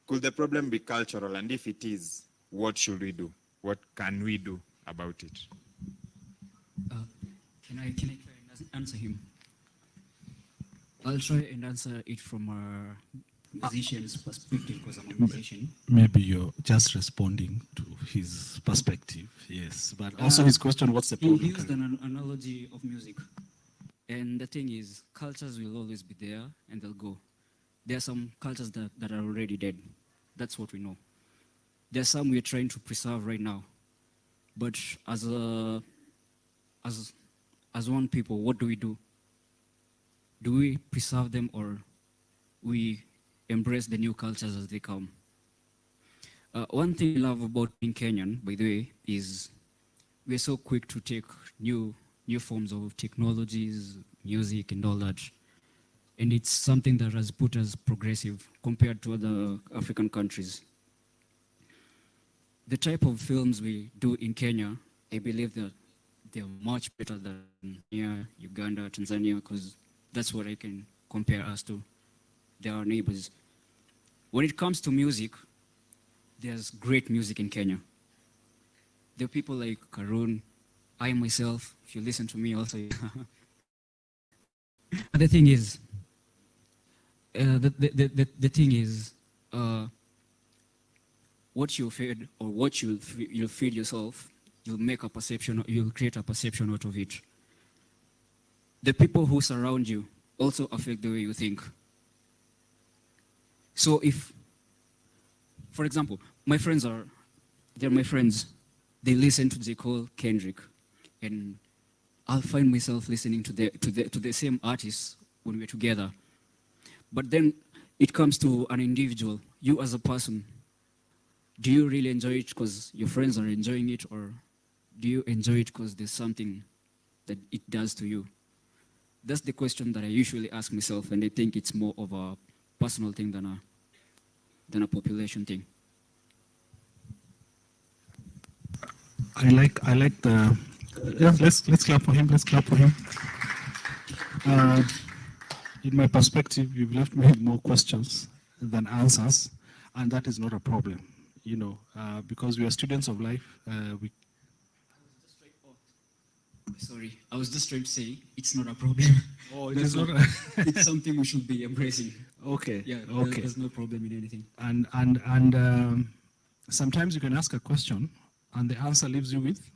could the problem be cultural? And if it is, what should we do? What can we do about it? Can I try and answer him? I'll try and answer it from a musician's perspective because I'm a musician. Maybe you're just responding to his perspective, yes. But also his question, what's the problem? He used an analogy of music. And the thing is, cultures will always be there and they'll go. There are some cultures that are already dead. That's what we know. There are some we're trying to preserve right now. But as one people, what do we do? Do we preserve them or we embrace the new cultures as they come? One thing I love about being Kenyan, by the way, is we're so quick to take new forms of technologies, music, and all that. And it's something that has put us progressive compared to other African countries. The type of films we do in Kenya, I believe that they're much better than here, Uganda, Tanzania, because that's what I can compare us to. They are neighbors. When it comes to music, there's great music in Kenya. There are people like Karun, I myself, if you listen to me also. But the thing is, what you feed or what you feed yourself, you'll make a perception, you'll create a perception out of it. The people who surround you also affect the way you think. So if, for example, they're my friends, they listen to J. Cole, Kendrick, and I'll find myself listening to the same artists when we're together. But then it comes to an individual, you as a person. Do you really enjoy it because your friends are enjoying it, or do you enjoy it because there's something that it does to you? That's the question that I usually ask myself, and I think it's more of a personal thing than a population thing. I like the. Yeah, let's clap for him. Let's clap for him. In my perspective, you've left me with more questions than answers, and that is not a problem, because we are students of life. Sorry, I was just trying to say it's not a problem. Oh, it is not. It's something we should be embracing. Okay. Yeah. Okay. There's no problem in anything. And sometimes you can ask a question, and the answer leaves you with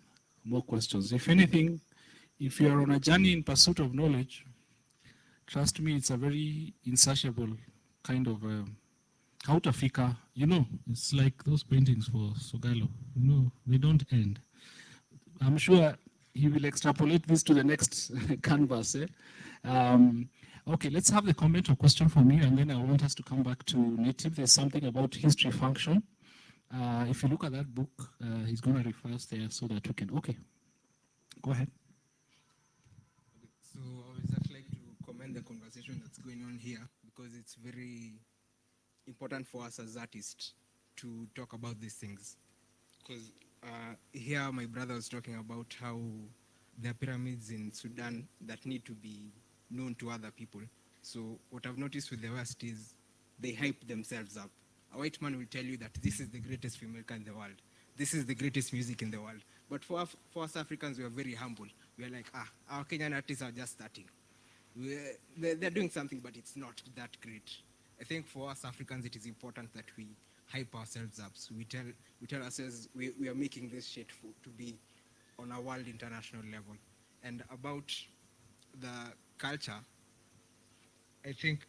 more questions. If anything, if you are on a journey in pursuit of knowledge, trust me, it's a very insatiable kind of hautafika. It's like those paintings for Sogalo. They don't end. I'm sure he will extrapolate this to the next canvas. Okay, let's have the comment or question from you, and then I want us to come back to Native. There's something about history function. If you look at that book, he's going to refer us there so that we can. Okay, go ahead. So I would just like to commend the conversation that's going on here, because it's very important for us as artists to talk about these things. Because here my brother was talking about how there are pyramids in Sudan that need to be known to other people. So what I've noticed with the West is they hype themselves up. A white man will tell you that this is the greatest filmmaker in the world. This is the greatest music in the world. But for us Africans, we are very humble. We are like, our Kenyan artists are just starting. They're doing something, but it's not that great. I think for us Africans, it is important that we hype ourselves up. So we tell ourselves we are making this shit to be on a world international level. And about the culture, I think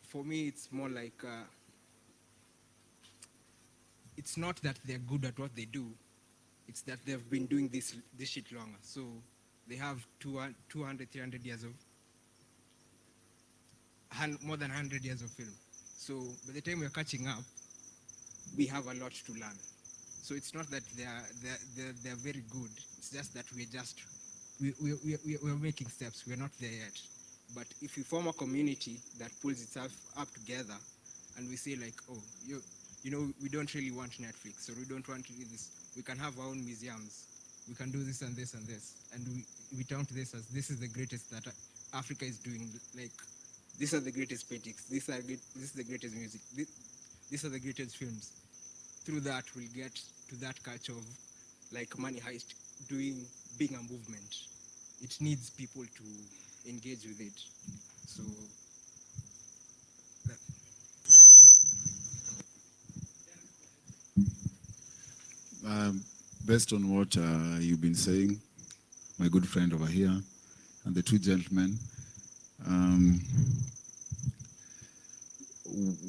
for me it's more like it's not that they're good at what they do, it's that they've been doing this shit longer. So they have 200, 300 years of, more than 100 years of film. So by the time we're catching up, we have a lot to learn. So it's not that they're very good. It's just that we're making steps. We're not there yet. But if we form a community that pulls itself up together, and we say like, oh, we don't really want Netflix, or we don't want to do this. We can have our own museums. We can do this and this and this, and we count this as this is the greatest that Africa is doing. Like, these are the greatest paintings. This is the greatest music. These are the greatest films. Through that, we'll get to that culture of like Money Heist being a movement. It needs people to engage with it. So Based on what you've been saying, my good friend over here, and the two gentlemen,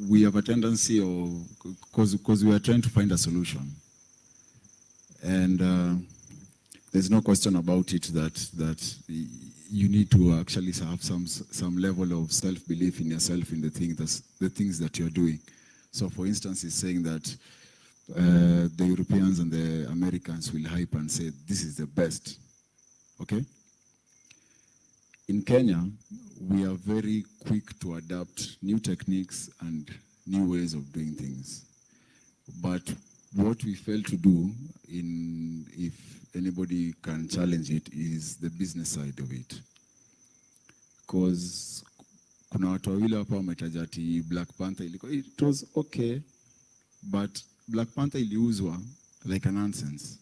we have a tendency of, because we are trying to find a solution. And there's no question about it that you need to actually have some level of self-belief in yourself in the things that you're doing. So for instance, he's saying that the Europeans and the Americans will hype and say, this is the best, okay? In Kenya, we are very quick to adapt new techniques and new ways of doing things. But what we fail to do, if anybody can challenge it, is the business side of it. Because kuna watu wawili hapa wametaja ati Black Panther it was okay, but Black Panther iliuzwa like a nonsense.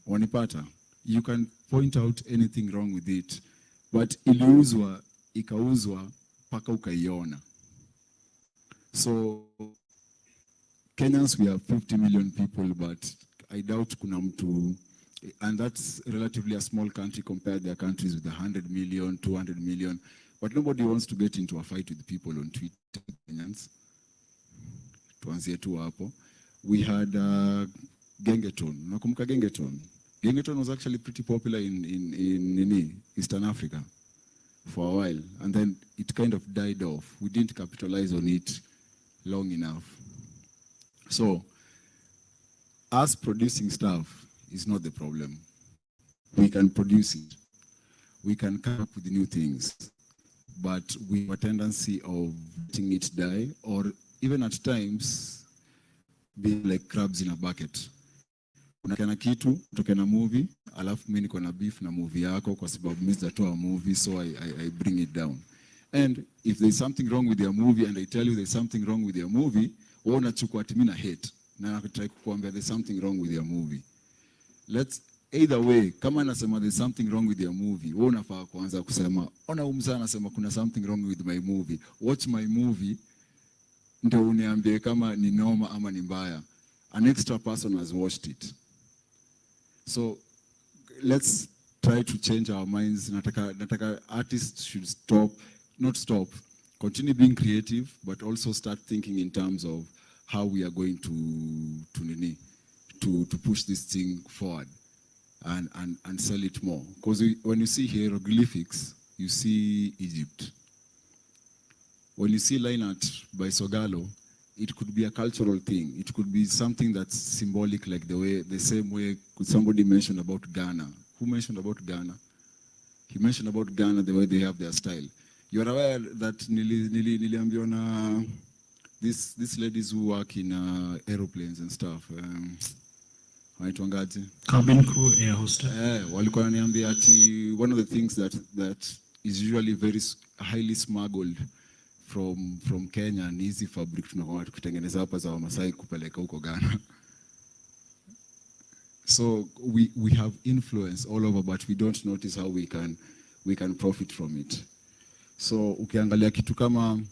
Wanipata? You can point out anything wrong with it, but iliuzwa, ikauzwa, paka ukaiona. So Kenyans, we have 50 million people, but I doubt kuna mtu, and that's relatively a small country compared to their countries with 100 million, 200 million, but nobody wants to get into a fight with people on Twitter, Kenyans. Tuanzie tu hapo. We had Gengeton. Nakumbuka Gengeton. Gengeton was actually pretty popular in Eastern Africa for a while, and then it kind of died off. We didn't capitalize on it long enough. So, us producing stuff is not the problem. We can produce it. We can come up with new things, but we have a tendency of letting it die, or even at times, being like crabs in a bucket. Unakana kitu, utokana movie, alafu mimi niko na beef na movie yako kwa sababu mimi sijatoa movie, so I bring it down. And if there's something wrong with your movie and I tell you there's something wrong with your movie, wewe unachukua ati mimi na hate. Na nakutaka kukuambia there's something wrong with your movie. Let's either way, kama nasema there's something wrong with your movie, wewe unafaa kuanza kusema ona umza anasema kuna something wrong with my movie. Watch my movie. Ndio uniambie kama ni noma ama ni mbaya. An extra person has watched it. So let's try to change our minds. Nataka artists should not stop, continue being creative, but also start thinking in terms of how we are going to push this thing forward and sell it more. Because when you see hieroglyphics, you see Egypt. When you see line art by Sogalo, it could be a cultural thing. It could be something that's symbolic, like the same way somebody mentioned about Ghana. Who mentioned about Ghana? He mentioned about Ghana, the way they have their style. You're aware that niliambiwa na these ladies who work in aeroplanes and stuff. Waitwangaje? Cabin crew, air hostess. Walikuwa wananiambia ati one of the things that is usually very highly smuggled from Kenya ni hizi fabric tunakuwa tukitengeneza hapa za Wamasai kupeleka huko Ghana. So we have influence all over, but we don't notice how we can profit from it. So ukiangalia kitu kama,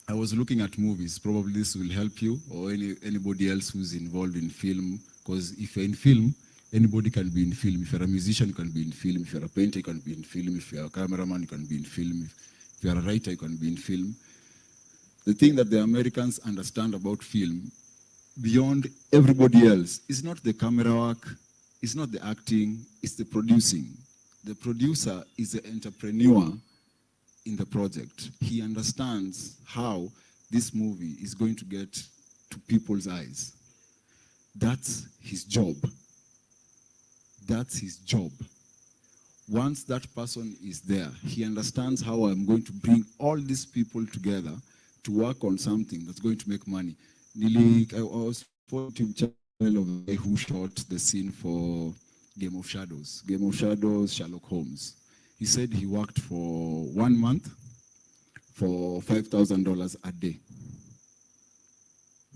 I was looking at movies, probably this will help you or anybody else who's involved in film, because if you're in film, anybody can be in film. If you're a musician, you can be in film. If you're a painter, you can be in film. If you're a cameraman, you can be in film. If you're a writer, you can be in film. The thing that the Americans understand about film, beyond everybody else, is not the camera work, it's not the acting, it's the producing. The producer is the entrepreneur in the project. He understands how this movie is going to get to people's eyes. That's his job. That's his job. Once that person is there, he understands how I'm going to bring all these people together to work on something that's going to make money. I was watching channel of a guy who shot the scene for Game of Shadows. Game of Shadows, Sherlock Holmes. He said he worked for 1 month for $5,000 a day.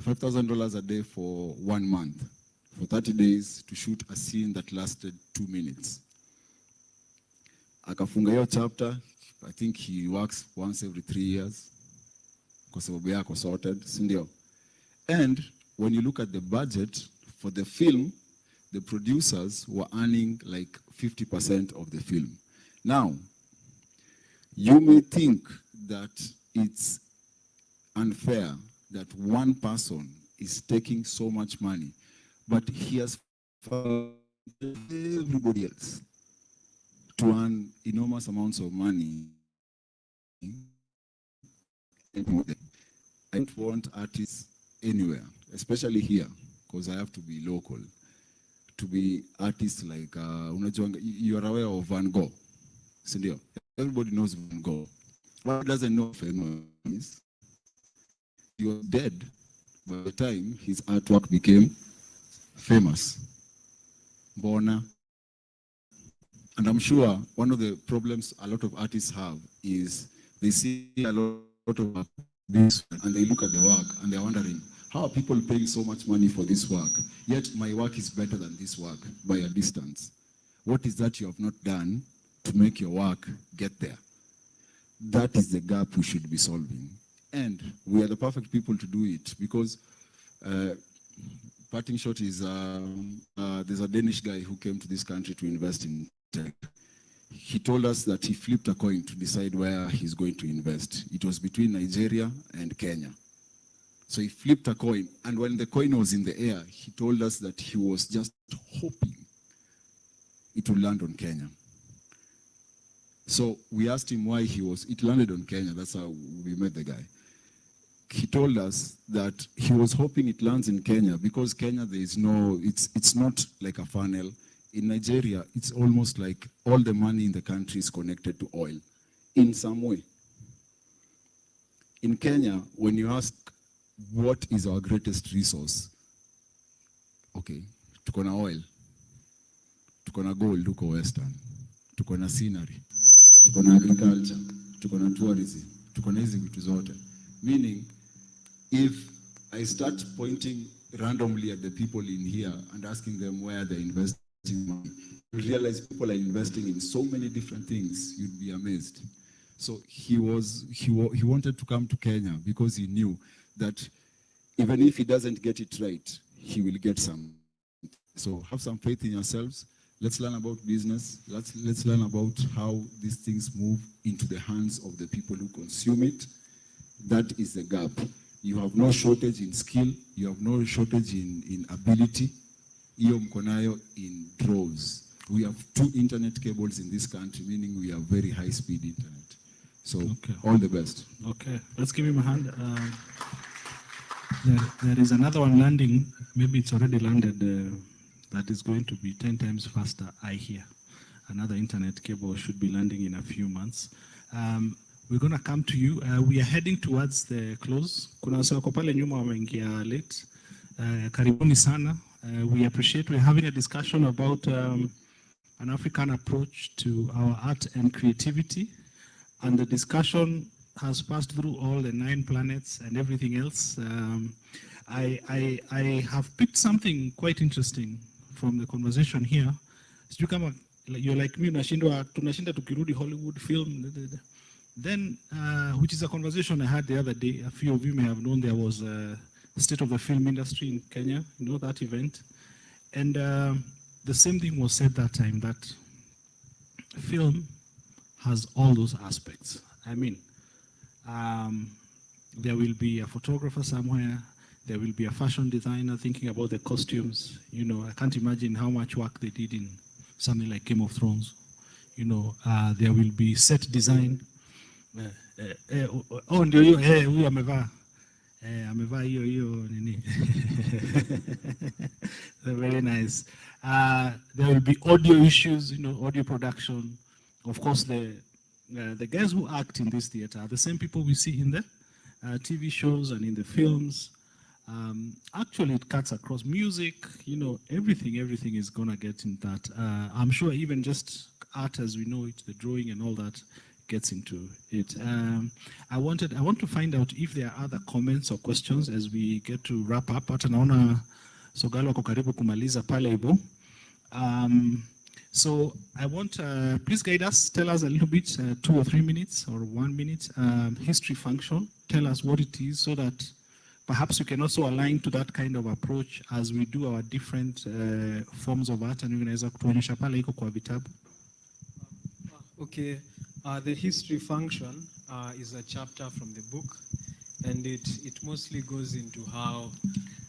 $5,000 a day for 1 month, for 30 days to shoot a scene that lasted 2 minutes. Akafunga hiyo chapter, I think he works once every 3 years, kwa sababu yako sorted, si ndio? And when you look at the budget for the film, the producers were earning like 50% of the film. Now, you may think that it's unfair that one person is taking so much money, but he has found everybody else to earn enormous amounts of money. I don't want artists anywhere, especially here, because I have to be local, to be artists like, you are aware of Van Gogh, sindio? Everybody knows Van Gogh. What doesn't know famous is he was dead by the time his artwork became famous. Bona. And I'm sure one of the problems a lot of artists have is they see a lot of this and they look at the work and they're wondering, how are people paying so much money for this work? Yet my work is better than this work by a distance. What is that you have not done to make your work get there? That is the gap we should be solving. And we are the perfect people to do it because parting shot is, there's a Danish guy who came to this country to invest in tech. He told us that he flipped a coin to decide where he's going to invest. It was between Nigeria and Kenya. So he flipped a coin, and when the coin was in the air, he told us that he was just hoping it would land on Kenya. So we asked him why it landed on Kenya. That's how we met the guy. He told us that he was hoping it lands in Kenya because Kenya, there is no, it's not like a funnel. In Nigeria, it's almost like all the money in the country is connected to oil in some way. In Kenya, when you ask what is our greatest resource, okay, tuko na oil, tuko na gold, tuko western, tuko na scenery, tuko na agriculture, tuko na tourism, tuko na hizi vitu zote. Meaning, if I start pointing randomly at the people in here and asking them where they're investing money, you realize people are investing in so many different things, you'd be amazed. So he wanted to come to Kenya because he knew that even if he doesn't get it right, he will get some. So have some faith in yourselves. Let's learn about business. Let's learn about how these things move into the hands of the people who consume it. That is the gap. You have no shortage in skill. You have no shortage in ability. Iyo mkonayo in droves. We have 2 internet cables in this country, meaning we have very high-speed internet. So, okay. All the best. Okay, let's give him a hand. There is another one landing. Maybe it's already landed. That is going to be 10 times faster, I hear. Another internet cable should be landing in a few months. We're going to come to you. We are heading towards the close. Kuna wase wako pale nyuma wameingia late. Karibuni sana. We appreciate we're having a discussion about an African approach to our art and creativity. And the discussion has passed through all the 9 planets and everything else. I have picked something quite interesting from the conversation here. Sijui kama you're like me, tunashinda tukirudi Hollywood film. Then, which is a conversation I had the other day. A few of you may have known there was a state of the film industry in Kenya, you know that event. And the same thing was said that time, that film has all those aspects. I mean, there will be a photographer somewhere, there will be a fashion designer thinking about the costumes. You know, I can't imagine how much work they did in something like Game of Thrones. You know, there will be set design. Ndio hiyo huyu amevaa. Amevaa hiyo nini. They're very nice. There will be audio issues, audio production. Of course, the guys who act in this theater are the same people we see in the TV shows and in the films. Actually, it cuts across music, everything is gonna get in that. I'm sure even just art as we know it, the drawing and all that gets into it. I want to find out if there are other comments or questions as we get to wrap up. Hata naona Sogalo ako karibu kumaliza pale hivyo. So I want, please guide us, tell us a little bit, 2 or 3 minutes or 1 minute, history function. Tell us what it is so that perhaps you can also align to that kind of approach as we do our different forms of art, and unaweza kutuonyesha pale iko kwa vitabu. Okay, the history function is a chapter from the book, and it mostly goes into how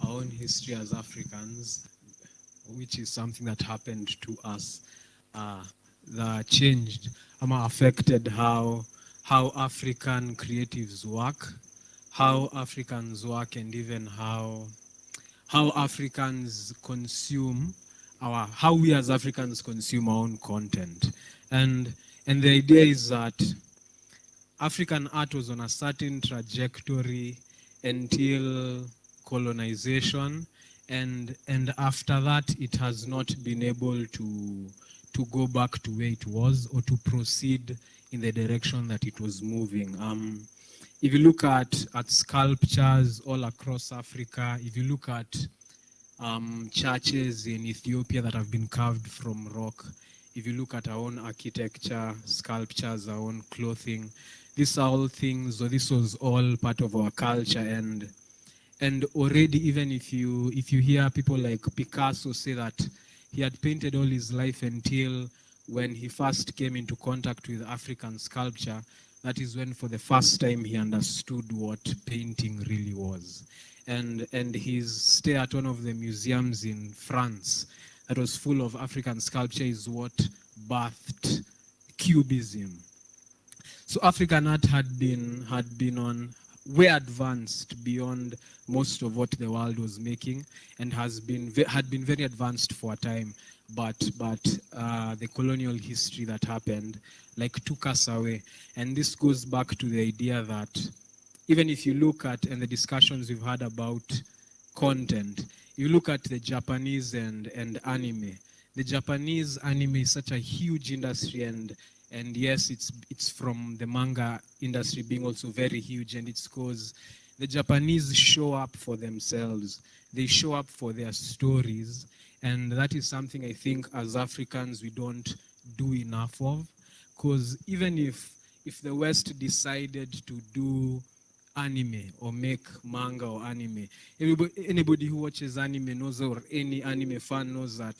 our own history as Africans, which is something that happened to us, that changed, affected how African creatives work, how Africans work, and even how Africans consume how we as Africans consume our own content. And the idea is that African art was on a certain trajectory until colonization, and after that it has not been able to go back to where it was or to proceed in the direction that it was moving. If you look at sculptures all across Africa, if you look at churches in Ethiopia that have been carved from rock, if you look at our own architecture, sculptures, our own clothing, these are all things, or this was all part of our culture. And already, even if you hear people like Picasso say that he had painted all his life until when he first came into contact with African sculpture, that is when for the first time he understood what painting really was. And his stay at one of the museums in France that was full of African sculpture is what birthed Cubism. So African art had been on way advanced beyond most of what the world was making, and had been very advanced for a time. But the colonial history that happened took us away. And this goes back to the idea that even if you look at, and the discussions we've had about content, you look at the Japanese and anime. The Japanese anime is such a huge industry, and yes, it's from the manga industry being also very huge, and it's because the Japanese show up for themselves. They show up for their stories, and that is something I think as Africans we don't do enough of, because even if the West decided to do anime or make manga or anime, anybody who watches anime knows, or any anime fan knows, that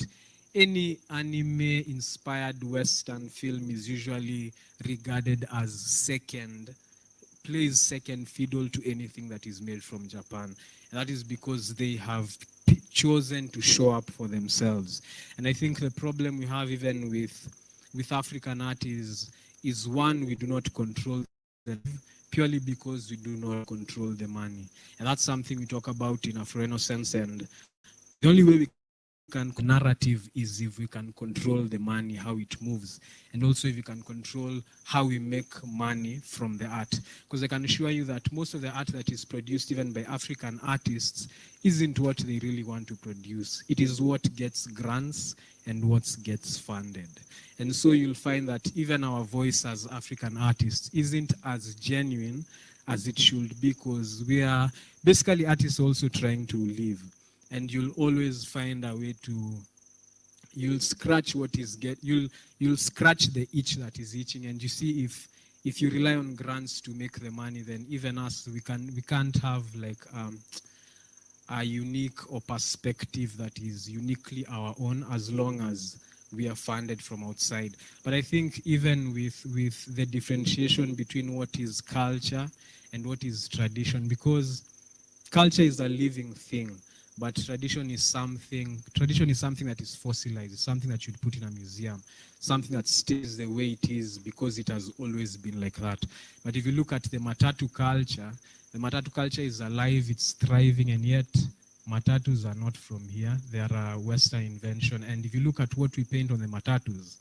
any anime-inspired Western film is usually regarded as plays second fiddle to anything that is made from Japan. And that is because they have chosen to show up for themselves. And I think the problem we have even with African art is one, we do not control them purely because we do not control the money. And that's something we talk about in Afrorenaissance, and the only way we can narrative is if we can control the money, how it moves, and also if we can control how we make money from the art. Because I can assure you that most of the art that is produced even by African artists isn't what they really want to produce. It is what gets grants and what gets funded. And so you'll find that even our voice as African artists isn't as genuine as it should be, because we are basically artists also trying to live. And you'll always find a way you'll scratch you'll scratch the itch that is itching. And you see, if you rely on grants to make the money, then even us, we can't have a unique or perspective that is uniquely our own, as long as we are funded from outside. But I think even with the differentiation between what is culture and what is tradition, because culture is a living thing. but tradition is something that is fossilized, something that you'd put in a museum, something that stays the way it is because it has always been like that. But if you look at the matatu culture is alive, it's thriving, and yet matatus are not from here. They are a Western invention. And if you look at what we paint on the matatus,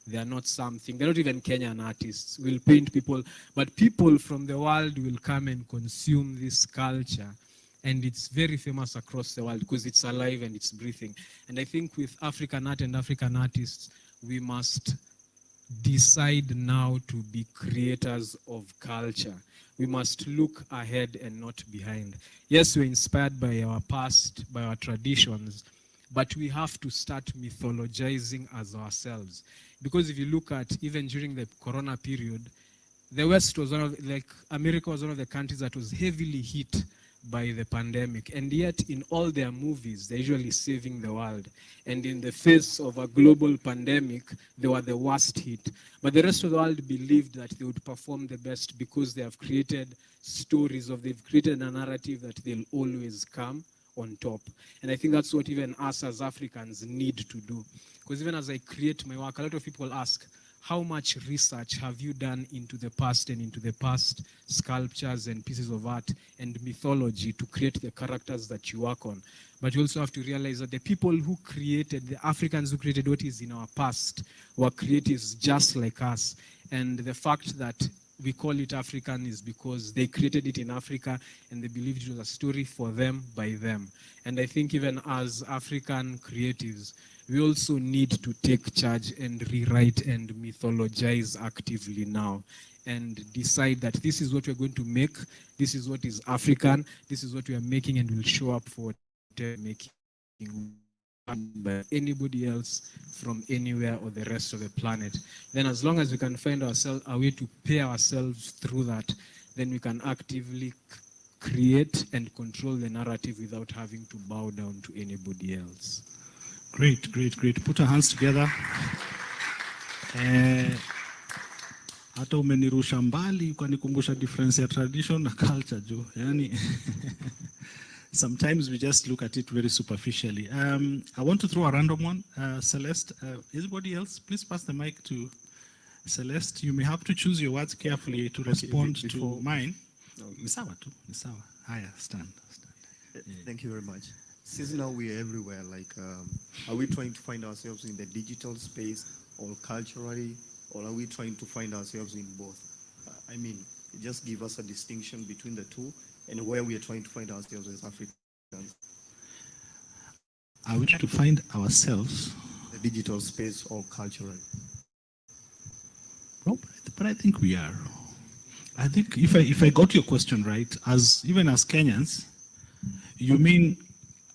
they are not something, they're not even Kenyan artists. We'll paint people, but people from the world will come and consume this culture. And it's very famous across the world because it's alive and it's breathing. And I think with African art and African artists, we must decide now to be creators of culture. We must look ahead and not behind. Yes, we're inspired by our past, by our traditions, but we have to start mythologizing as ourselves. Because if you look at even during the Corona period, the West was America was one of the countries that was heavily hit by the pandemic, and yet in all their movies they're usually saving the world, and in the face of a global pandemic they were the worst hit. But the rest of the world believed that they would perform the best because they have created stories, they've created a narrative that they'll always come on top. And I think that's what even us as Africans need to do. Because even as I create my work, a lot of people ask, how much research have you done into the past and into the past sculptures and pieces of art and mythology to create the characters that you work on? But you also have to realize that the people who created, the Africans who created what is in our past were creatives just like us. And the fact that we call it African is because they created it in Africa and they believed it was a story for them by them. And I think even as African creatives, we also need to take charge and rewrite and mythologize actively now and decide that this is what we're going to make, this is what is African, this is what we are making, and we'll show up for whatever making by anybody else from anywhere or the rest of the planet. Then as long as we can find ourselves a way to pay ourselves through that, then we can actively create and control the narrative without having to bow down to anybody else. Great, great, great. Put our hands together. Hata umenirusha mbali ukanikumbusha difference ya tradition na culture juu. Yani sometimes we just look at it very superficially. I want to throw a random one. Celeste, anybody else? Please pass the mic to Celeste. You may have to choose your words carefully to respond to mine. Ni sawa tu, ni sawa. Haya, stand. Thank you very much. Since now we are everywhere, are we trying to find ourselves in the digital space or culturally, or are we trying to find ourselves in both? I mean, just give us a distinction between the two and where we are trying to find ourselves as Africans. Are we trying to find ourselves? The digital space or culturally? But I think we are. I think if I got your question right, even as Kenyans, you mean,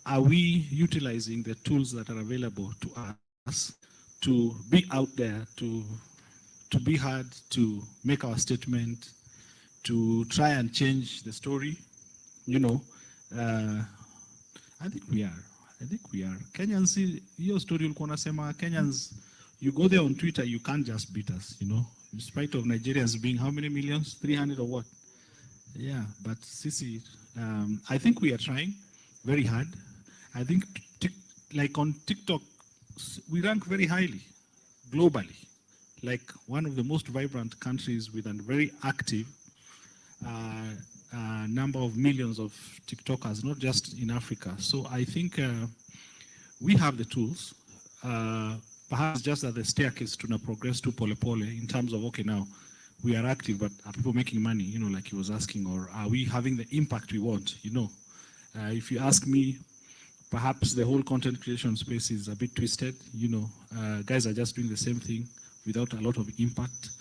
are we utilizing the tools that are available to us to be out there, to be heard, to make our statement, to try and change the story? I think we are. Kenyans, your story ulikuwa unasema Kenyans, you go there on Twitter, you can't just beat us, in spite of Nigerians being how many millions? 300 or what? Yeah, but Sisi, I think we are trying very hard. I think like on TikTok, we rank very highly globally, like one of the most vibrant countries with a very active number of millions of TikTokers, not just in Africa. So I think we have the tools, perhaps just at the staircase to progress to pole pole in terms of, okay, now we are active, but are people making money, like he was asking, or are we having the impact we want, If you ask me, perhaps the whole content creation space is a bit twisted, guys are just doing the same thing without a lot of impact,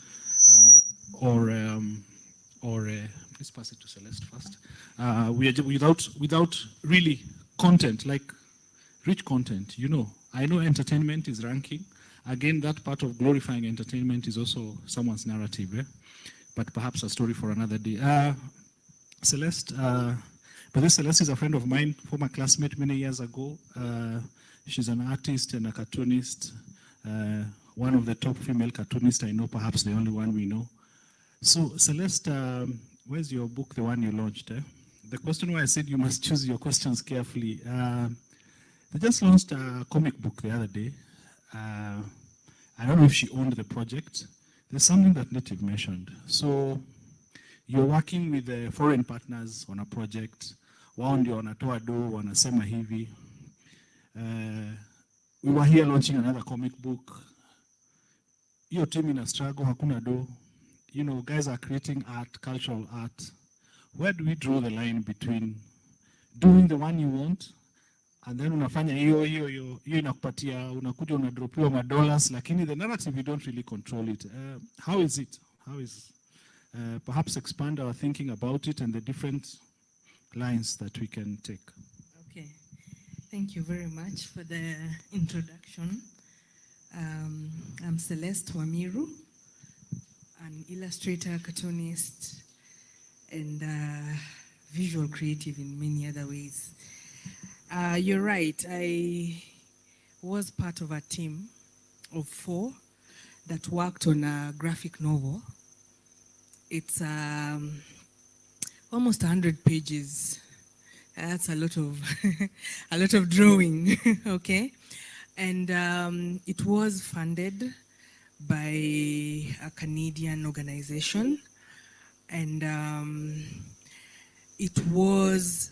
please pass it to Celeste first. We are without really content, like rich content, I know entertainment is ranking. Again, that part of glorifying entertainment is also someone's narrative, but perhaps a story for another day. Celeste, but this Celeste is a friend of mine, former classmate many years ago. She's an artist and a cartoonist, one of the top female cartoonists I know, perhaps the only one we know. So Celeste, where's your book, the one you launched, the question where I said you must choose your questions carefully. They just launched a comic book the other day. I don't know if she owned the project. There's something that Native mentioned. So you're working with the foreign partners on a project. Wao ndio wanatoa do, wanasema hivi. We were here launching another comic book. Your team in a struggle, hakuna do. You know, guys are creating art, cultural art. Where do we draw the line between doing the one you want and then unafanya hiyo inakupatia, unakuja unadropiwa $, lakini the narrative you don't really control it. How is it? Perhaps expand our thinking about it and the different lines that we can take. Okay, thank you very much for the introduction. I'm Celeste Wamiru, an illustrator, cartoonist, and visual creative in many other ways. You're right, I was part of a team of 4 that worked on a graphic novel. It's almost 100 pages. That's a lot of a lot of drawing, okay? And it was funded by a Canadian organization, and it was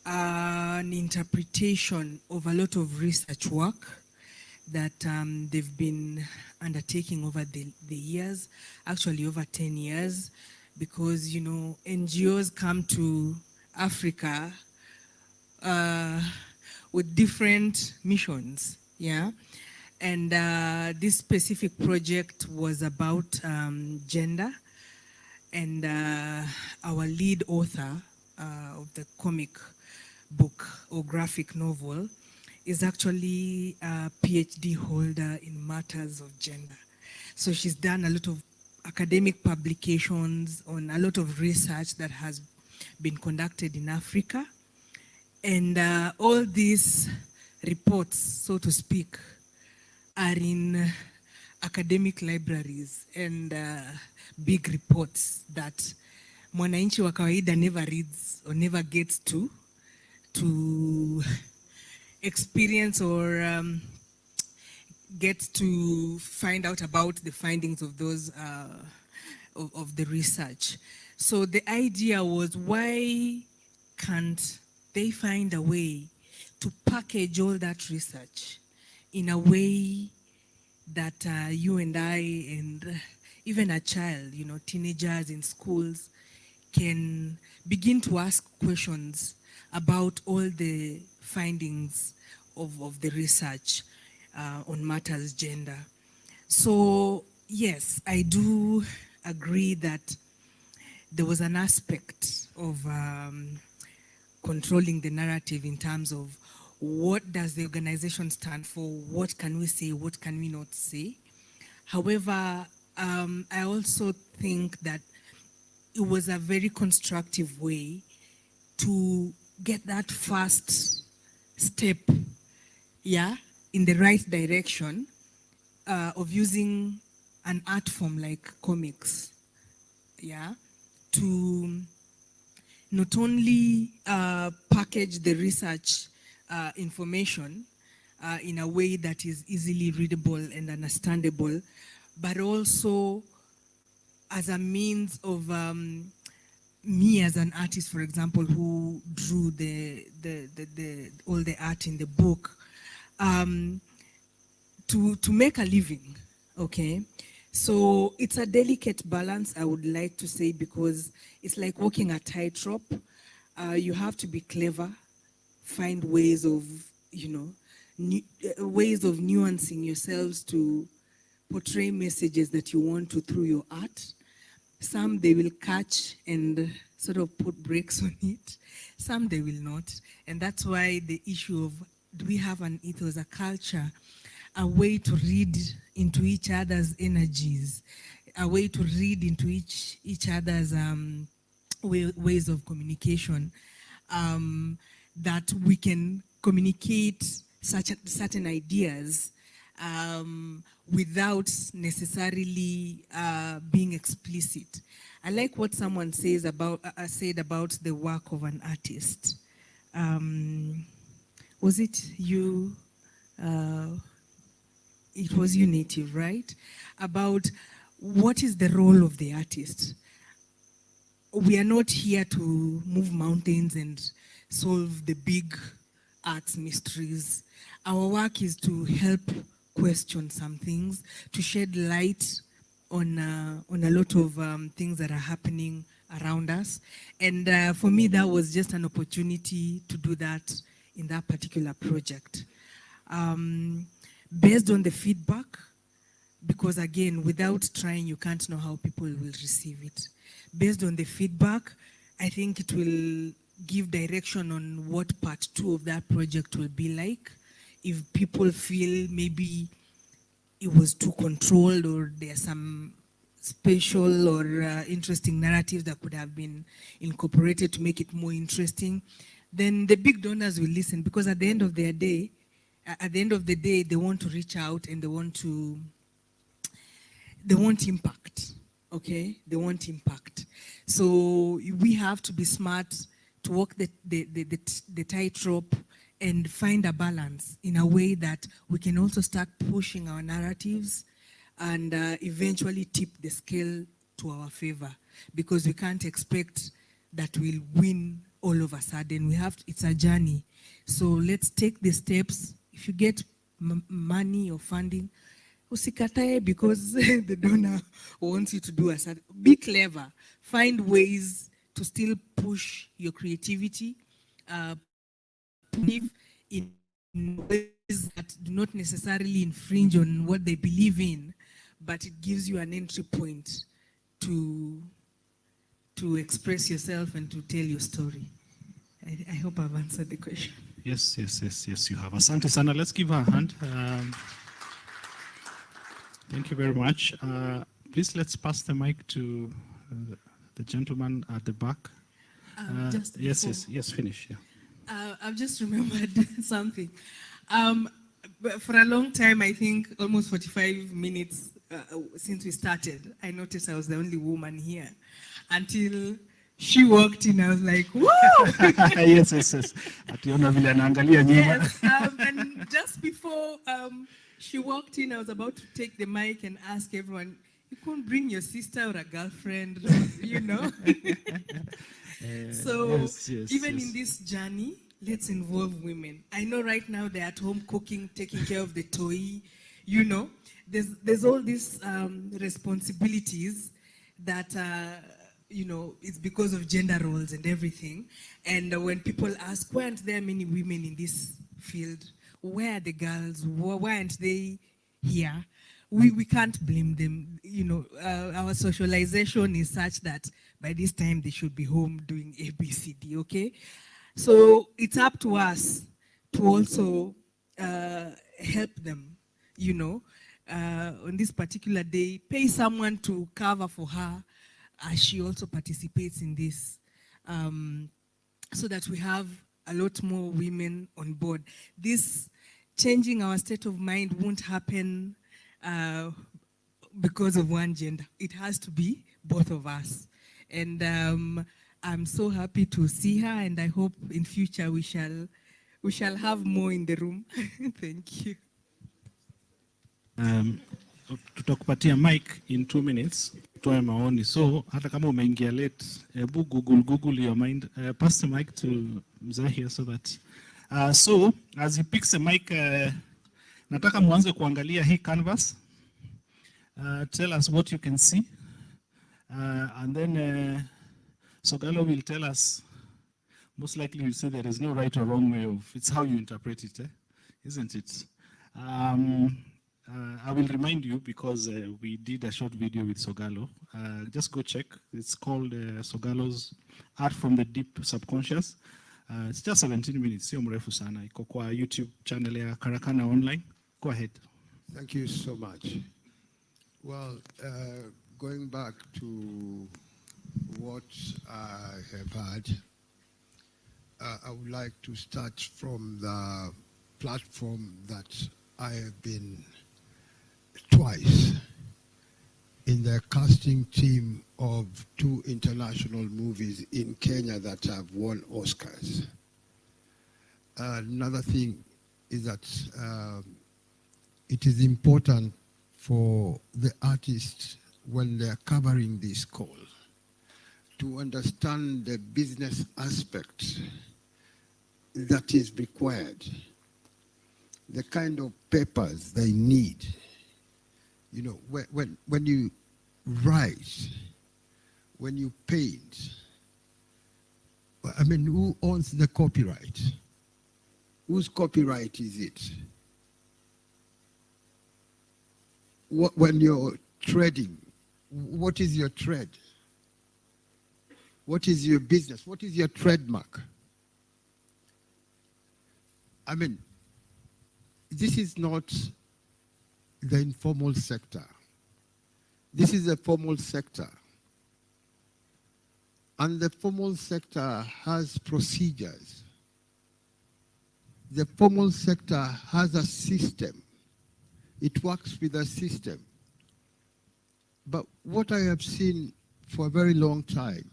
an interpretation of a lot of research work that they've been undertaking over the years, actually over 10 years, because, you know, NGOs come to Africa with different missions, yeah? And this specific project was about gender, and our lead author of the comic book or graphic novel is actually a PhD holder in matters of gender. So she's done a lot of academic publications on a lot of research that has been conducted in Africa. And all these reports, so to speak, are in academic libraries and big reports that mwananchi wa kawaida never reads or never gets to experience or get to find out about the findings of those of the research. So the idea was, why can't they find a way to package all that research in a way that you and I and even a child, you know, teenagers in schools can begin to ask questions about all the findings of the research on matters gender. So yes, I do agree that there was an aspect of controlling the narrative in terms of what does the organization stand for, what can we say, what can we not say. However, I also think that it was a very constructive way to get that first step, yeah, in the right direction of using an art form like comics, yeah, to not only package the research information in a way that is easily readable and understandable, but also as a means of me as an artist, for example, who drew all the art in the book, to make a living, okay? So it's a delicate balance, I would like to say, because it's like walking a tightrope. You have to be clever, find ways of, you know, ways of nuancing yourselves to portray messages that you want to through your art. Some they will catch and sort of put brakes on it. Some they will not. And that's why the issue of, do we have an ethos, a culture, a way to read into each other's energies, a way to read into each other's ways of communication, that we can communicate certain ideas without necessarily being explicit. I like what someone says about said about the work of an artist. Was it you? It was you, Native, right? About what is the role of the artist. We are not here to move mountains and solve the big arts mysteries. Our work is to help question some things, to shed light on a lot of things that are happening around us. And for me, that was just an opportunity to do that in that particular project. Based on the feedback, because again, without trying, you can't know how people will receive it. Based on the feedback, I think it will give direction on what part 2 of that project will be like. If people feel maybe it was too controlled or there's some special or interesting narratives that could have been incorporated to make it more interesting, then the big donors will listen, because at the end of the day, they want to reach out and they want impact, okay? They want impact. So we have to be smart to walk the tightrope and find a balance in a way that we can also start pushing our narratives and eventually tip the scale to our favor, because we can't expect that we'll win all of a sudden. It's a journey. So let's take the steps. If you get money or funding, usikatae because the donor wants you to do a certain. Be clever. Find ways to still push your creativity, in ways that do not necessarily infringe on what they believe in, but it gives you an entry point to express yourself and to tell your story. I hope I've answered the question. Yes, you have. Asante sana. Let's give her a hand. Thank you very much. Please, let's pass the mic to the gentleman at the back. Yes, finish. Yeah. I've just remembered something. But for a long time, I think almost 45 minutes since we started, I noticed I was the only woman here. Until she walked in, I was like, whoa! Yes. Ationa vile anaangalia nyuma. Yes, and just before she walked in, I was about to take the mic and ask everyone, you couldn't bring your sister or a girlfriend, you know? So even in this journey, let's involve women. I know right now they're at home cooking, taking care of the toy, you know. There's all these responsibilities that, you know, it's because of gender roles and everything. And when people ask, why aren't there many women in this field? Where are the girls? Why aren't they here? We can't blame them. You know, our socialization is such that by this time they should be home doing ABCD, okay? So it's up to us to also help them, you know. On this particular day, pay someone to cover for her as she also participates in this, so that we have a lot more women on board. This changing our state of mind won't happen because of one gender. It has to be both of us. And I'm so happy to see her, and I hope in future we shall have more in the room. Thank you. Tutakupatia mic in 2 minutes. Toe maoni. So hata kama umeingia late, Google your mind. Pass the mic to Mzee here so that. So as he picks the mic, nataka mwanze kuangalia hii canvas. Tell us what you can see, and then Sogalo will tell us. Most likely, you'll say there is no right or wrong way of. It's how you interpret it, isn't it? I will remind you because we did a short video with Sogalo. Just go check. It's called Sogalo's Art from the Deep Subconscious. It's just 17 minutes. Sio mrefu sana. Iko kwa YouTube channel ya Karakana Online. Go ahead. Thank you so much. Well, going back to what I have heard, I would like to start from the platform that I have been twice in the casting team of 2 international movies in Kenya that have won Oscars. Another thing is that it is important for the artists when they are covering this call to understand the business aspect that is required, the kind of papers they need. You know, when you write, when you paint, I mean, who owns the copyright? Whose copyright is it? When you're trading, what is your trade? What is your business? What is your trademark? I mean, this is not the informal sector. This is a formal sector. And the formal sector has procedures. The formal sector has a system. It works with a system. But what I have seen for a very long time,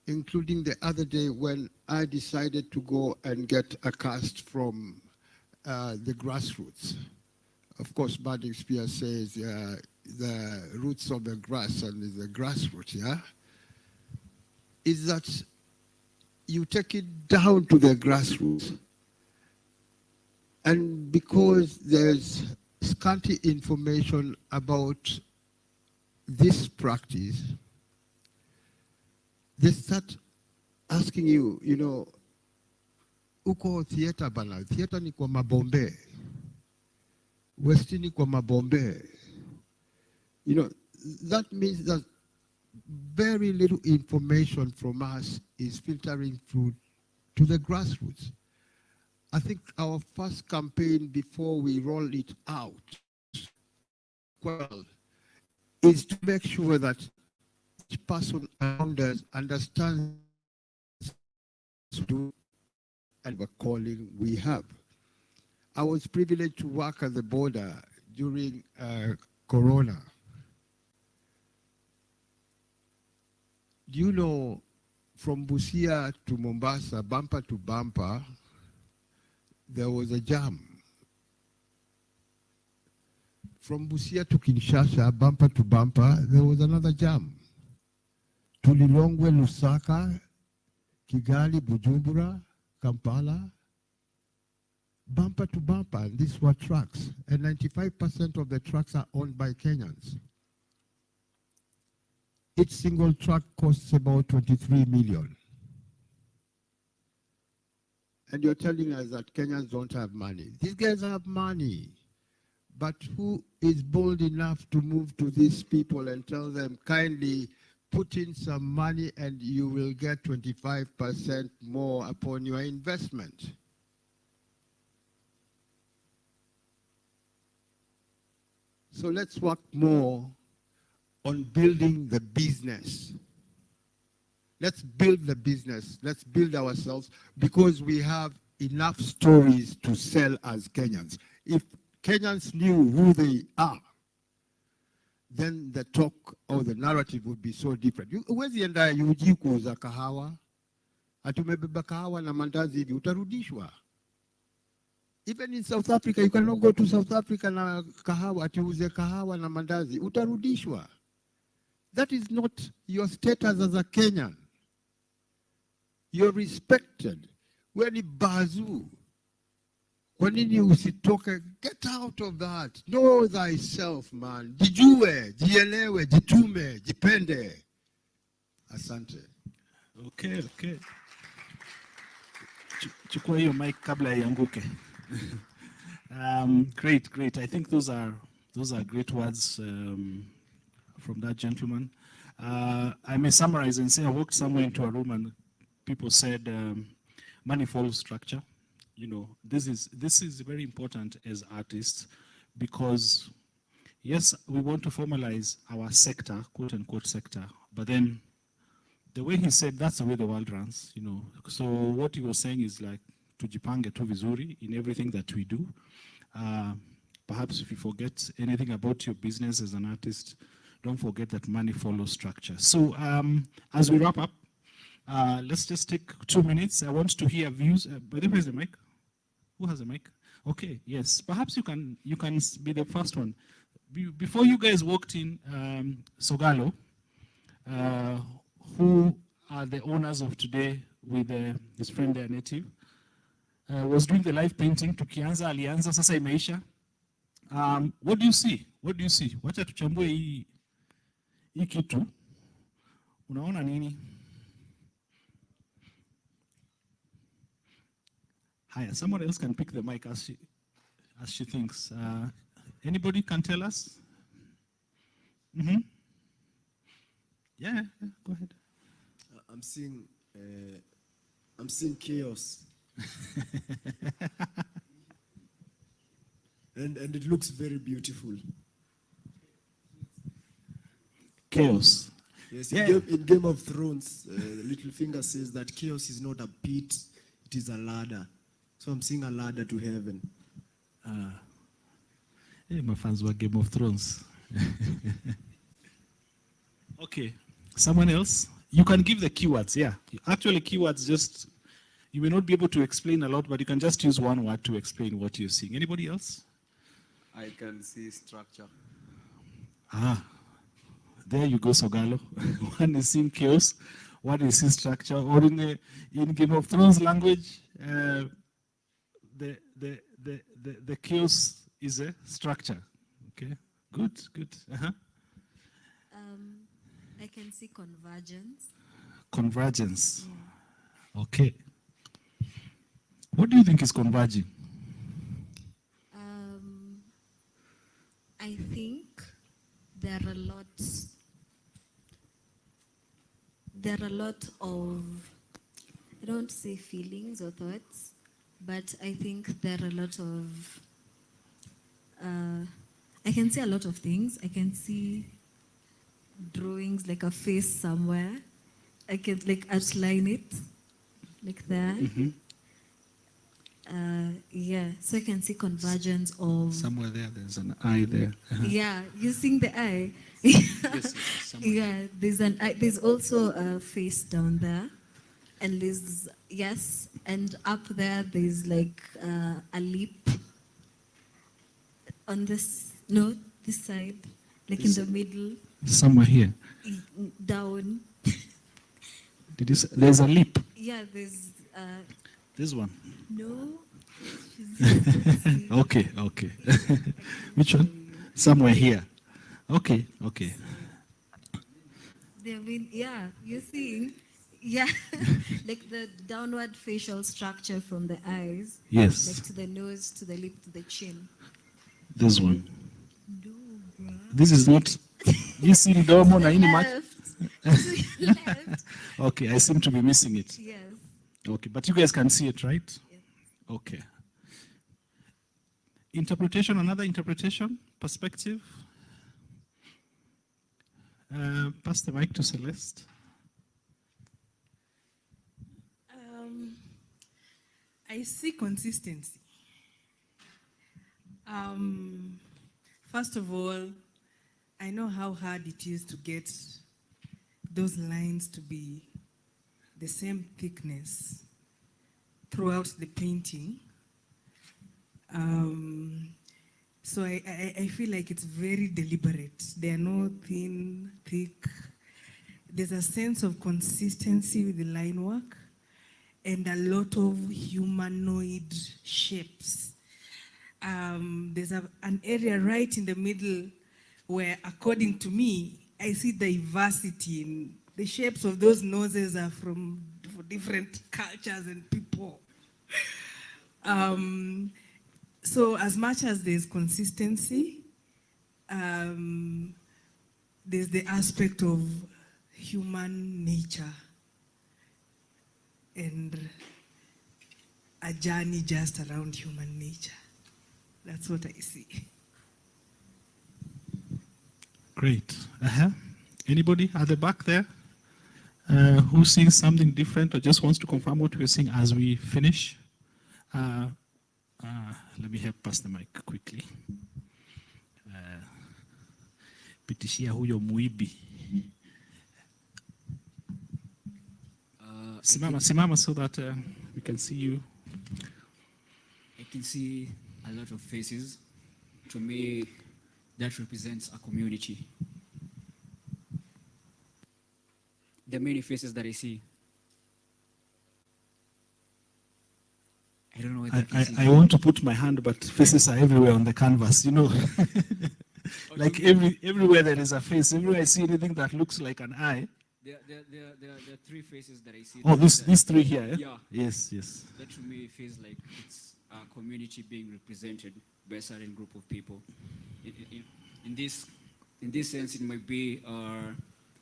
including the other day when I decided to go and get a cast from the grassroots. Of course, Burning Spear says the roots of the grass and the grassroots, yeah? Is that you take it down to the grassroots. And because there's scanty information about this practice, they start asking you, you know, uko theater bana, theater ni kwa mabombe, westini kwa mabombe. You know, that means that very little information from us is filtering through to the grassroots. I think our first campaign before we roll it out, well, is to make sure that each person around us understands to and the calling we have. I was privileged to work at the border during Corona. Do you know, from Busia to Mombasa, bumper to bumper, there was a jam. From Busia to Kinshasa, bumper to bumper, there was another jam. Tulilongwe, Lusaka, Kigali, Bujumbura, Kampala, bumper to bumper, and these were trucks. And 95% of the trucks are owned by Kenyans. Each single truck costs about 23 million. And you're telling us that Kenyans don't have money. These guys have money. But who is bold enough to move to these people and tell them, kindly put in some money and you will get 25% more upon your investment? So let's work more on building the business. Let's build the business. Let's build ourselves, because we have enough stories to sell as Kenyans. If Kenyans knew who they are, then the talk or the narrative would be so different. Huwezi enda UG kuuza kahawa, atumebeba kahawa na mandazi hivi, utarudishwa. Even in South Africa, you cannot go to South Africa na kahawa, atiuze kahawa na mandazi, utarudishwa. That is not your status as a Kenyan. You're respected. Wewe ni bazoo. Kwa nini usitoke? Get out of that. Know thyself, man. Jijue, jielewe, jitume, jipende. Asante. Okay. Chukua hiyo mic kabla ianguke. Great. I think those are great words from that gentleman. I may summarize and say I walked somewhere into a room and people said money follows structure. You know, this is very important as artists, because yes, we want to formalize our sector, quote unquote sector, but then the way he said, that's the way the world runs, you know. So what he was saying is like, tujipange tu vizuri in everything that we do. perhaps if you forget anything about your business as an artist, don't forget that money follows structure. So as we wrap up, let's just take 2 minutes. I want to hear views. By the way, where's the mic? Who has a mic? Okay, yes. Perhaps you can be the first one. Before you guys walked in, Sogalo, who are the owners of today with his friend there, Native, was doing the live painting. Tukianza alianza, sasa imeisha. What do you see? What do you see? Wacha tuchambue hii kitu. Unaona nini? Haya, someone else can pick the mic as she thinks. Anybody can tell us? Mm-hmm. Yeah, go ahead. I'm seeing chaos. and it looks very beautiful. Chaos. Yes, Yeah. in Game of Thrones, Littlefinger says that chaos is not a pit, it is a ladder. So I'm seeing a ladder to heaven. Hey, my fans were Game of Thrones. Okay, someone else? You can give the keywords, yeah. Actually, keywords just, you may not be able to explain a lot, but you can just use one word to explain what you're seeing. Anybody else? I can see structure. There you go, Sogalo. One is in chaos, one is in structure, or in Game of Thrones language, the chaos is a structure. Okay, good. I can see convergence. Convergence. Okay. What do you think is converging? I think there are a lot of, I don't say feelings or thoughts, but I think there are a lot of, I can see a lot of things. I can see drawings, like a face somewhere. I can like outline it, like that. Mm-hmm. Yeah, so I can see convergence of... Somewhere there's an eye there. Yeah, using the eye. Yes, Yeah, there's an eye. There's also a face down there. And there's, yes, and up there there's like a lip on this, no, this side, like in the middle. Somewhere here. Down. There's a lip. Yeah, there's... This one. No. Okay. Which one? Somewhere here. Okay. Yeah, you see, yeah, like the downward facial structure from the eyes. Yes. Like to the nose, to the lip, to the chin. This one. This is not. You see the domo na ini much? Left. Okay, I seem to be missing it. Yes. Okay, but you guys can see it, right? Yes. Okay. Interpretation, another interpretation, perspective. Pass the mic to Celeste. I see consistency. First of all, I know how hard it is to get those lines to be the same thickness throughout the painting. So I feel like it's very deliberate. There are no thin, thick. There's a sense of consistency with the line work and a lot of humanoid shapes. There's an area right in the middle where, according to me, I see diversity in the shapes of those noses are from different cultures and people. So as much as there's consistency, there's the aspect of human nature and a journey just around human nature. That's what I see. Great. Anybody at the back there who sees something different or just wants to confirm what we're seeing as we finish? Let me help pass the mic quickly. pitishia huyo muibi. Simama so that we can see you. I can see a lot of faces. To me, that represents a community. There are many faces that I see. I don't know whether I want to put my hand, but faces are everywhere on the canvas, you know. Like everywhere there is a face. Everywhere I see anything that looks like an eye. There are three faces that I see. Oh, these three here, eh? Yeah. Yes, yes. That to me feels like it's a community being represented by a certain group of people. In this sense, it might be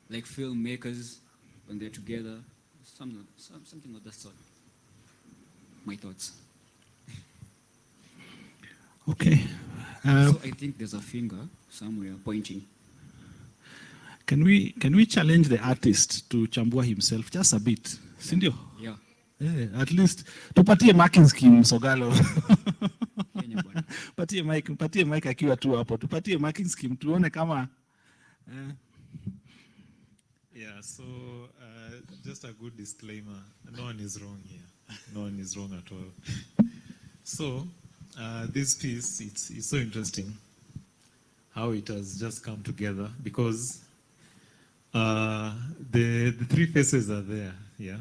like filmmakers when they're together, something of that sort. My thoughts. Okay. So I think there's a finger somewhere pointing. Can we challenge the artist to chambua himself just a bit? Sindio? Yeah. Yeah, at least tupatie marking scheme Sogalo. Patie mic akiwa tu hapo. Tupatie marking scheme tuone kama Yeah, so just a good disclaimer. No one is wrong here. No one is wrong at all. So this piece, it's so interesting how it has just come together because the three faces are there, yeah.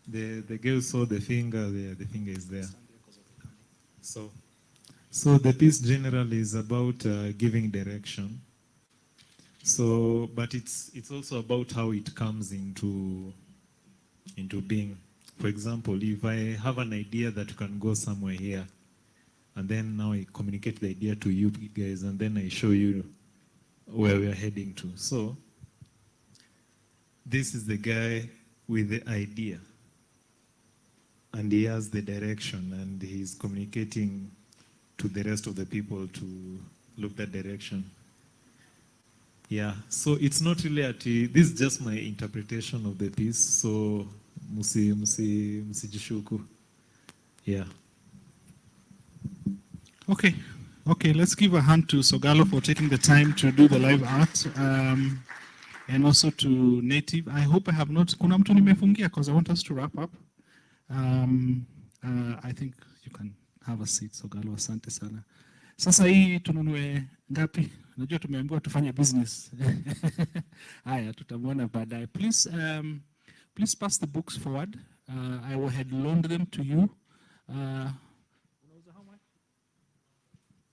The girl saw the finger there, the finger is there. So the piece generally is about giving direction. So, but it's also about how it comes into being. For example, if I have an idea that you can go somewhere here, and then now I communicate the idea to you guys, and then I show you where we are heading to. So, this is the guy with the idea, and he has the direction, and he's communicating to the rest of the people to look that direction. Yeah, so it's not really this is just my interpretation of the piece, so musijishuku. Yeah. Okay, let's give a hand to Sogalo for taking the time to do the live art, and also to Native. I hope I have not, kuna mtu nimefungia because I want us to wrap up. I think you can have a seat, Sogalo, asante sana. Sasa hii tununue ngapi? Najua tumeambiwa tufanye business. Haya, tutamwona baadaye. Please pass the books forward. I had loaned them to you.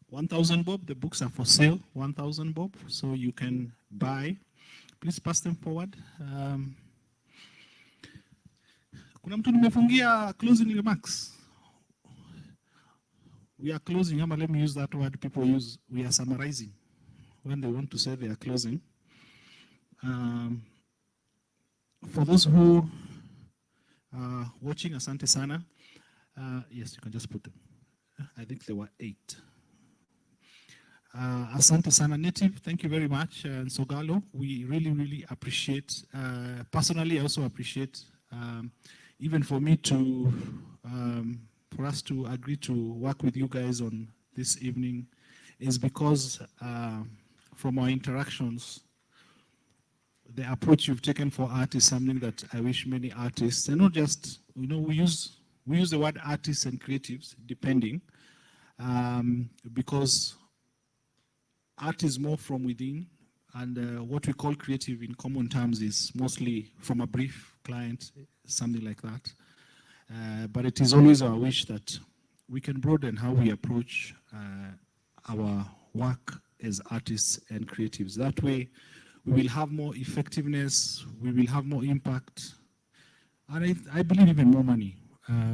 1,000 bob. The books are for sale. 1,000 bob. So you can buy. Please pass them forward. Kuna mtu nimefungia closing remarks. We are closing. Let me use that word people use. We are summarizing when they want to say they are closing. For those who are watching, asante sana. Yes, you can just put them. I think there were 8. Asante sana, Native. Thank you very much. And Sogalo, we really, really appreciate. Personally, I also appreciate, even for me to, for us to agree to work with you guys on this evening is because from our interactions, the approach you've taken for art is something that I wish many artists, and not just, we use the word artists and creatives, depending, because art is more from within, and what we call creative in common terms is mostly from a brief client, something like that. But it is always our wish that we can broaden how we approach our work as artists and creatives. That way, we will have more effectiveness, we will have more impact, and I believe even more money,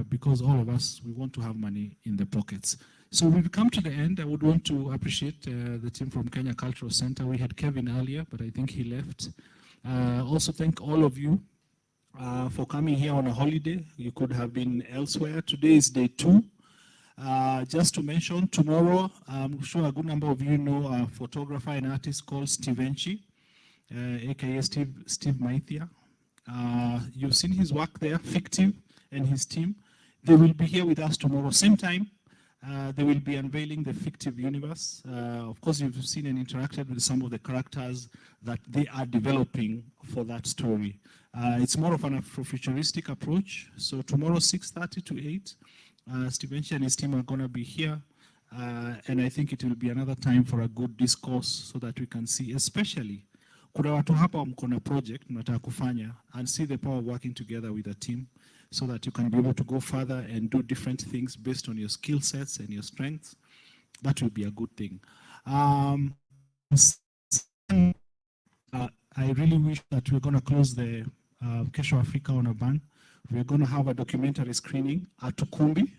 because all of us, we want to have money in the pockets. So we've come to the end. I would want to appreciate the team from Kenya Cultural Center. We had Kevin earlier, but I think he left. Also thank all of you for coming here on a holiday. You could have been elsewhere. Today is day 2. Just to mention, tomorrow, I'm sure a good number of you know a photographer and artist called Steve Enchi, aka Steve Maithia. You've seen his work there, Fictive and his team. They will be here with us tomorrow, same time, They will be unveiling the fictive universe. Of course, you've seen and interacted with some of the characters that they are developing for that story. It's more of an Afrofuturistic approach. So tomorrow, 6:30 to 8, Stevenson and his team are going to be here. And I think it will be another time for a good discourse so that we can see, especially, kuna watu hapa mko na project mnataka kufanya, and see the power of working together with a team so that you can be able to go further and do different things based on your skill sets and your strengths. That will be a good thing. I really wish that we're going to close the Kesho Africa on a bang. We're going to have a documentary screening at Ukumbi,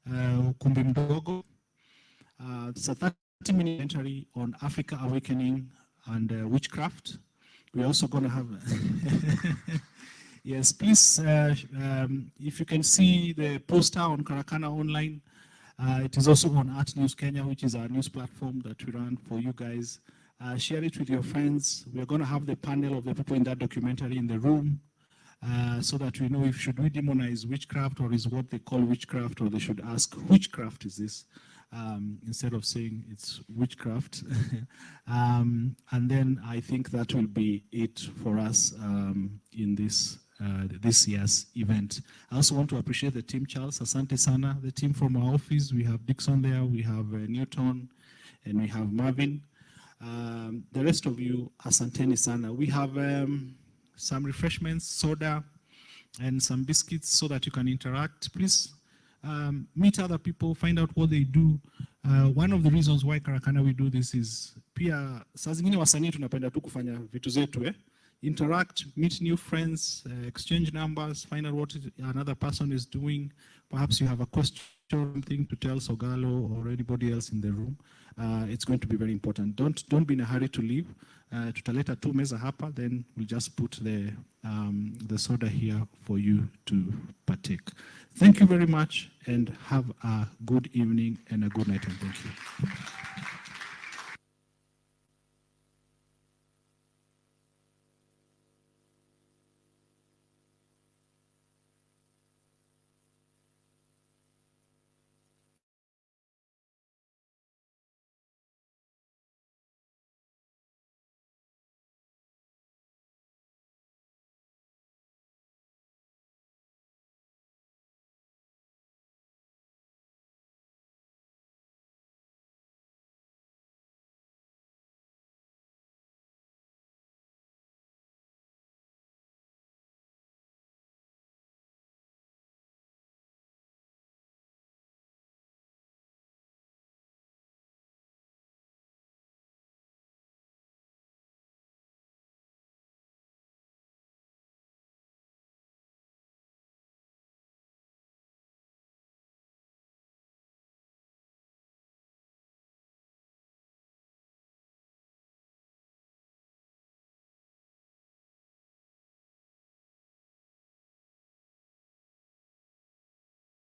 Ukumbi Mdogo. It's a 30-minute documentary on Africa Awakening and witchcraft. We're also going to have... Yes, please, if you can see the poster on Karakana Online, it is also on Art News Kenya, which is our news platform that we run for you guys. Share it with your friends. We're going to have the panel of the people in that documentary in the room so that we know if should we demonize witchcraft or is what they call witchcraft, or they should ask, which craft is this? Instead of saying it's witchcraft. And then I think that will be it for us in this year's event. I also want to appreciate the team, Charles, Asante Sana, the team from our office. We have Dixon there, we have Newton, and we have Marvin. The rest of you, Asanteni Sana. We have some refreshments, soda, and some biscuits so that you can interact. Please meet other people, find out what they do. One of the reasons why Karakana we do this is pia saa zingine wasanii tunapenda tu kufanya vitu zetu interact, meet new friends, exchange numbers, find out what another person is doing. Perhaps you have a question or something to tell Sogalo or anybody else in the room. It's going to be very important. Don't be in a hurry to leave. Tutaleta tu meza hapa, then we'll just put the soda here for you to partake. Thank you very much and have a good evening and a good night, and thank you.